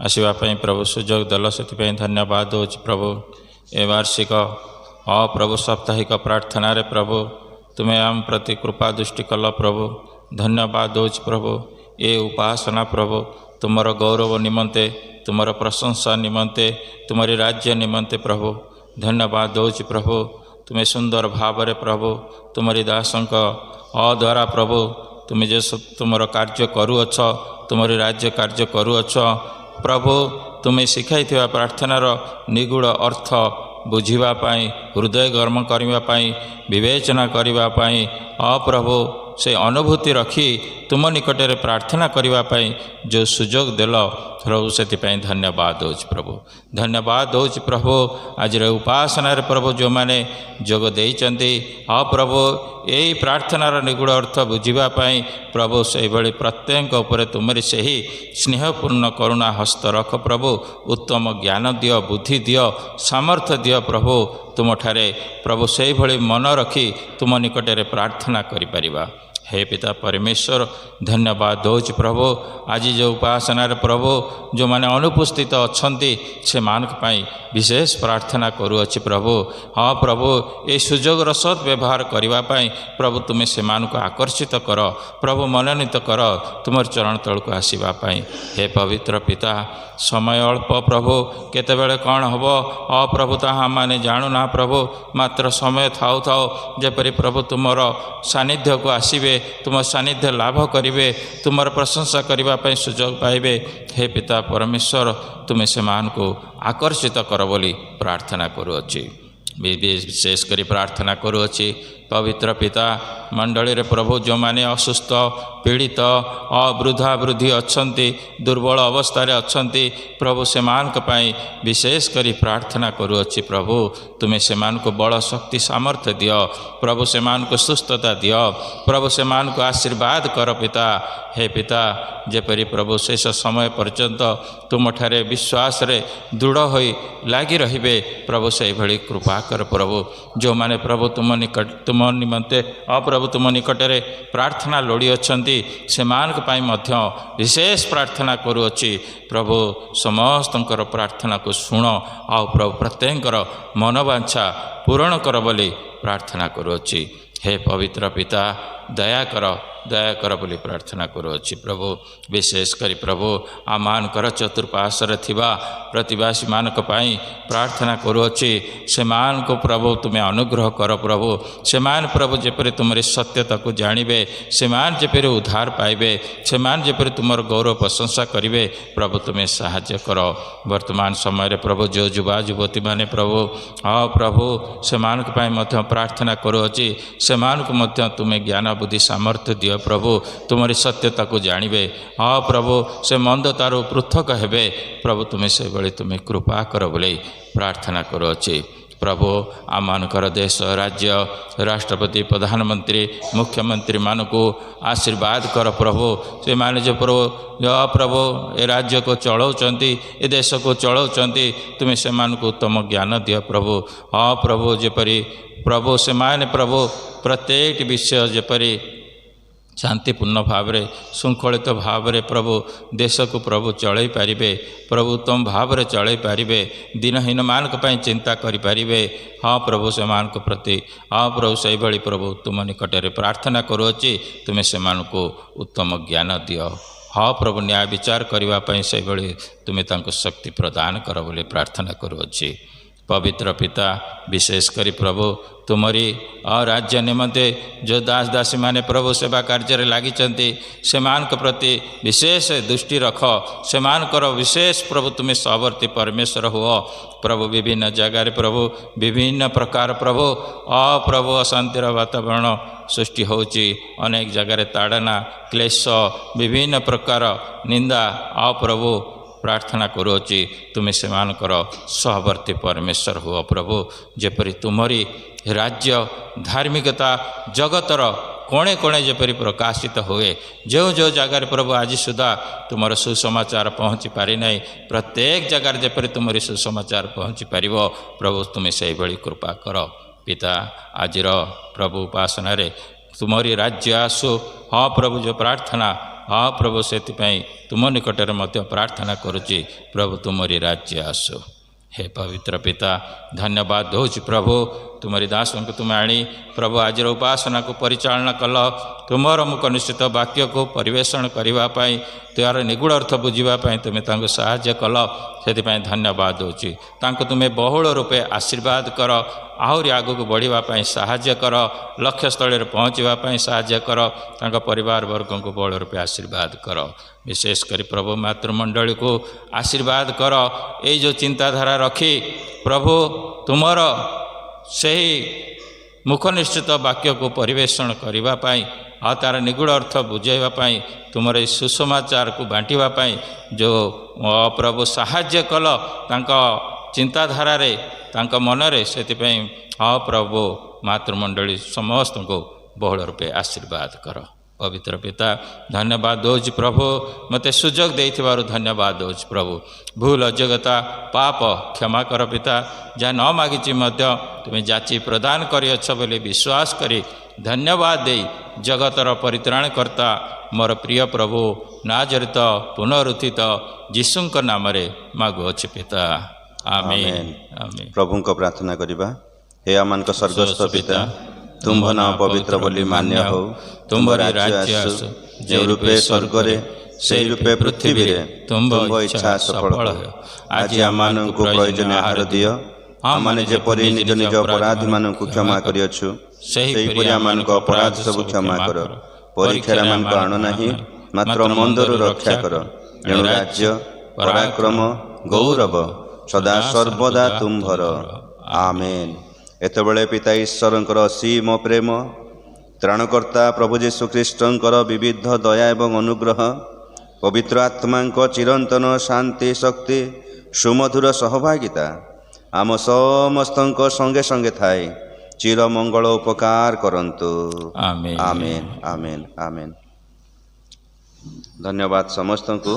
आसवाई प्रभु सुजोग देल से धन्यवाद दौच प्रभु। ए वार्षिक प्रभु साप्ताहिक प्रार्थना रे प्रभु तुम्हें आम प्रति कृपा दृष्टि कल प्रभु। धन्यवाद दौच प्रभु। ए उपासना प्रभु तुमर गौरव निमंते, तुमर प्रशंसा निमंते, तुम्हारी राज्य निमंते प्रभु धन्यवाद दौच प्रभु। तुम्हें सुंदर भाव रे प्रभु तुम्हारी दासंक द्वारा प्रभु तुम्हें जे तुमर कार्य करुअछ, तुम्हारी राज्य कार्य करुअछ प्रभु। तुम्हें शिखाई प्रार्थनार निगूढ़ अर्थ बुझापी, हृदय गर्म करने, विवेचना करने प्रभु से अनुभूति रखी तुम निकटरे प्रार्थना करने जो सुजोग देल प्रभु से धन्यवाद दौच प्रभु। धन्यवाद दौच प्रभु। आज उपासना प्रभु जो मैंने जोग देइचंती प्रभु यही प्रार्थनार निगूढ़ अर्थ बुझापी प्रभु से भली प्रत्येक उपर तुमरी से ही स्नेहपूर्ण करुणा हस्त रख प्रभु। उत्तम ज्ञान दियो, बुद्धि दियो, सामर्थ्य दियो प्रभु। तुम ठारे प्रभु से भली मन रखी तुम निकटरे प्रार्थना करिपरिबा। हे पिता परमेश्वर धन्यवाद दौच प्रभु। आज जो उपासना प्रभु जो माने अनुपस्थित अच्छी से विशेष प्रार्थना करुअछि प्रभु। हाँ प्रभु ये सुजोगर सद व्यवहार करने प्रभु तुम्हें से आकर्षित कर प्रभु, मनोनीत कर तुम चरण तल को आसवाई। हे पवित्र पिता समय अल्प प्रभु केतेबेले कौन हम प्रभु ताहा माने जानू ना प्रभु, मात्र समय थाउ थाउ जेपरि प्रभु तुमर सानिध्य को आसीबे, तुम सानिध्य लाभ करिवे, तुमर प्रशंसा करने सुजोग पाइबे। हे पिता परमेश्वर तुम्हें से को आकर्षित कर बोली प्रार्थना करुअछि। विशेष करी प्रार्थना करुअछि पवित्र पिता मंडली रे प्रभु जो माने असुस्थ पीड़ित वृद्धा वृद्धि अच्छी दुर्बल अवस्था अच्छी प्रभु से विशेष करी प्रार्थना करुअछि प्रभु। तुम्हें से बल शक्ति सामर्थ्य दियो प्रभु, से सुस्थता दियो प्रभु, से आशीर्वाद कर पिता। हे पिता जेपरी प्रभु शेष समय पर्यंत तुम ठारे विश्वास रे दृढ़ होई लागी रहिबे प्रभु, से भली कृपा कर प्रभु। जो माने प्रभु तुम निमंते प्रभु तुम निकटरे प्रार्थना लोड़ी अच्छी से विशेष प्रार्थना करुअछि प्रभु। समस्तंकर प्रार्थना को शुण आओ प्रभु, प्रत्येकर मनोवांछा पूरण कर बोली प्रार्थना करुअछि। हे पवित्र पिता दया कर बोली प्रार्थना करुअछि प्रभु। विशेष करी प्रभु आमानकर चतुर्पार्श्वरे थिबा प्रतिवासी मानक पाई प्रार्थना करुअछि। सेमान को प्रभु तुम्हें अनुग्रह कर प्रभु, सेमान प्रभु जेपरि तुमरी सत्यता को जानिबे, सेमान जेपरि उद्धार पाइबे, सेमान जेपरि तुमर गौरव प्रशंसा करिवे प्रभु तुम्हें साहाय्य कर। वर्तमान समय प्रभु जो युवा युवती माने प्रभु प्रभु सेमान पाई मध्य प्रार्थना करुअछि, सेमान को मध्य तुम्हें ज्ञान बुद्धि सामर्थ्य दियो प्रभु, तुम्हारी सत्यता को जानिबे। हाँ प्रभु से मंदतारू पृथक हेबे प्रभु, तुम्हें से बड़े तुम्हें कृपा कर बोले प्रार्थना करुअछि प्रभु। आमानकर देश राज्य राष्ट्रपति प्रधानमंत्री मुख्यमंत्री मानक आशीर्वाद कर प्रभु। से माने जो प्रभु ए राज्य को चलाउचंती, ए देश को चलाउचंती, तुम्हें से उत्तम ज्ञान दियो प्रभु। हाँ प्रभु जेपरी प्रभु से माने प्रभु प्रत्येक विषय जेपरी शांतिपूर्ण भाव रे श्रृंखलित भाव रे प्रभु देश को प्रभु चलई पारिबे प्रभु, उत्तम भाव रे चलई पारिबे, दिनहीन मानक पई चिंता करि पारिबे। हाँ प्रभु से मानक प्रति हाँ प्रभु से भली प्रभु तुम निकटरे प्रार्थना करुअछि, तुम्हें से उत्तम ज्ञान दियो। हाँ प्रभु न्याय विचार करने से भली तुम्हें तांको शक्ति प्रदान कर बोली प्रार्थना करुअछि। पवित्र पिता विशेष करी प्रभु तुमरी राज्य निमंते जो दास दासी माने प्रभु सेवा कार्य लगी से प्रति विशेष दृष्टि रख, से विशेष प्रभु तुम्हें सहवर्ती परमेश्वर हुआ प्रभु। विभिन्न जगार प्रभु विभिन्न प्रकार प्रभु प्रभु अशांतिर वातावरण सृष्टि होची, अनेक जगार ताड़ना क्लेश विभिन्न प्रकार निंदा प्रभु प्रार्थना करुअछि। तुम्हें से सहवर्ती परमेश्वर हुआ प्रभु, जेपरि तुमरी राज्य धार्मिकता जगतर कोणे कोणे जेपरी प्रकाशित हुए जो जो जगार प्रभु आज सुधा तुम सुसमाचार पहुँची पारि नहीं प्रत्येक जगार जेपरी तुम सुसमाचार पहुँची पार प्रभु तुम्हें से भाई कृपा कर पिता आज प्रभु उपासना तुमरी राज्य आसु हाँ प्रभु जो प्रार्थना हाँ प्रभु से तुम निकटर मध्य प्रार्थना करुच्ची प्रभु तुमरी राज्य आसु हे पवित्र पिता धन्यवाद दौच प्रभु तुमरी दासों को तुम आनी प्रभु आज उपासना को परिचालना कल तुमर मुख निश्चित वाक्य को परिवेषण करने तार निगूढ़ अर्थ बुझापी तुम्हें साहाय्य कल से धन्यवाद दूची तुम्हें बहुल रूपे आशीर्वाद कर आहरी आगक बढ़ापी साहाय्य कर लक्ष्य स्थल पहुँचापी साहाय्य कर परिवार वर्ग को बहुल रूपे आशीर्वाद कर विशेषकर प्रभु मातृमंडली को आशीर्वाद कर ये जो चिंताधारा रखी प्रभु तुमर से मुखनिश्चित वाक्य को परिवेषण करने आ तार निगूढ़ अर्थ बुझाइवाई तुम सुसमाचार को बांटापी जो प्रभु साहाय्य कल चिंताधारा मनरे से हाँ प्रभु मातृमंडली समस्त को बहुल रूपे आशीर्वाद कर पवित्र पिता धन्यवाद दौच प्रभु मते सुजोग देइथिबारु धन्यवाद दौच प्रभु भूल अजगता पाप क्षमा कर पिता जहाँ न मागिची मध्य तुम्हें जाची प्रदान करियछ बोली विश्वास करी धन्यवाद दे जगतर परित्राण करता मोर प्रिय प्रभु नाजरित पुनरुत्थित जीशुंक नाम रे मागुअछि पिता आमेन आमेन प्रभु को प्रार्थना करिबा हे आमान स्वर्गस्थ पिता तुम्भ नाम पवित्र बोली मान्य हो तुम्भ राज्य आसु जे रूपे स्वर्ग रे से रूपे पृथ्वी रे तुम्भ इच्छा सफल हो आज आमान को प्रयोजन आहार दियो आमाने जेपरि निज निज अपराधी मान को क्षमा करियछु सेहिपरि आमान को अपराध सब क्षमा कर परीक्षा आमान को आनो नाही मात्र मंदरु रक्षा कर एणु राज्य पराक्रम गौरव सदा सर्वदा तुम्भर आमेन एतबेले पिता ईश्वरंकर असीम प्रेम त्राणकर्ता प्रभु जीशु ख्रीष्टंकर विविध दया एवं अनुग्रह पवित्र आत्मा चिरंतन शांति शक्ति सुमधुर सहभागिता आम समस्त संगे संगे थाए चिर मंगल उपकार करंतु आमेन आमेन आमेन आमेन धन्यवाद समस्त को।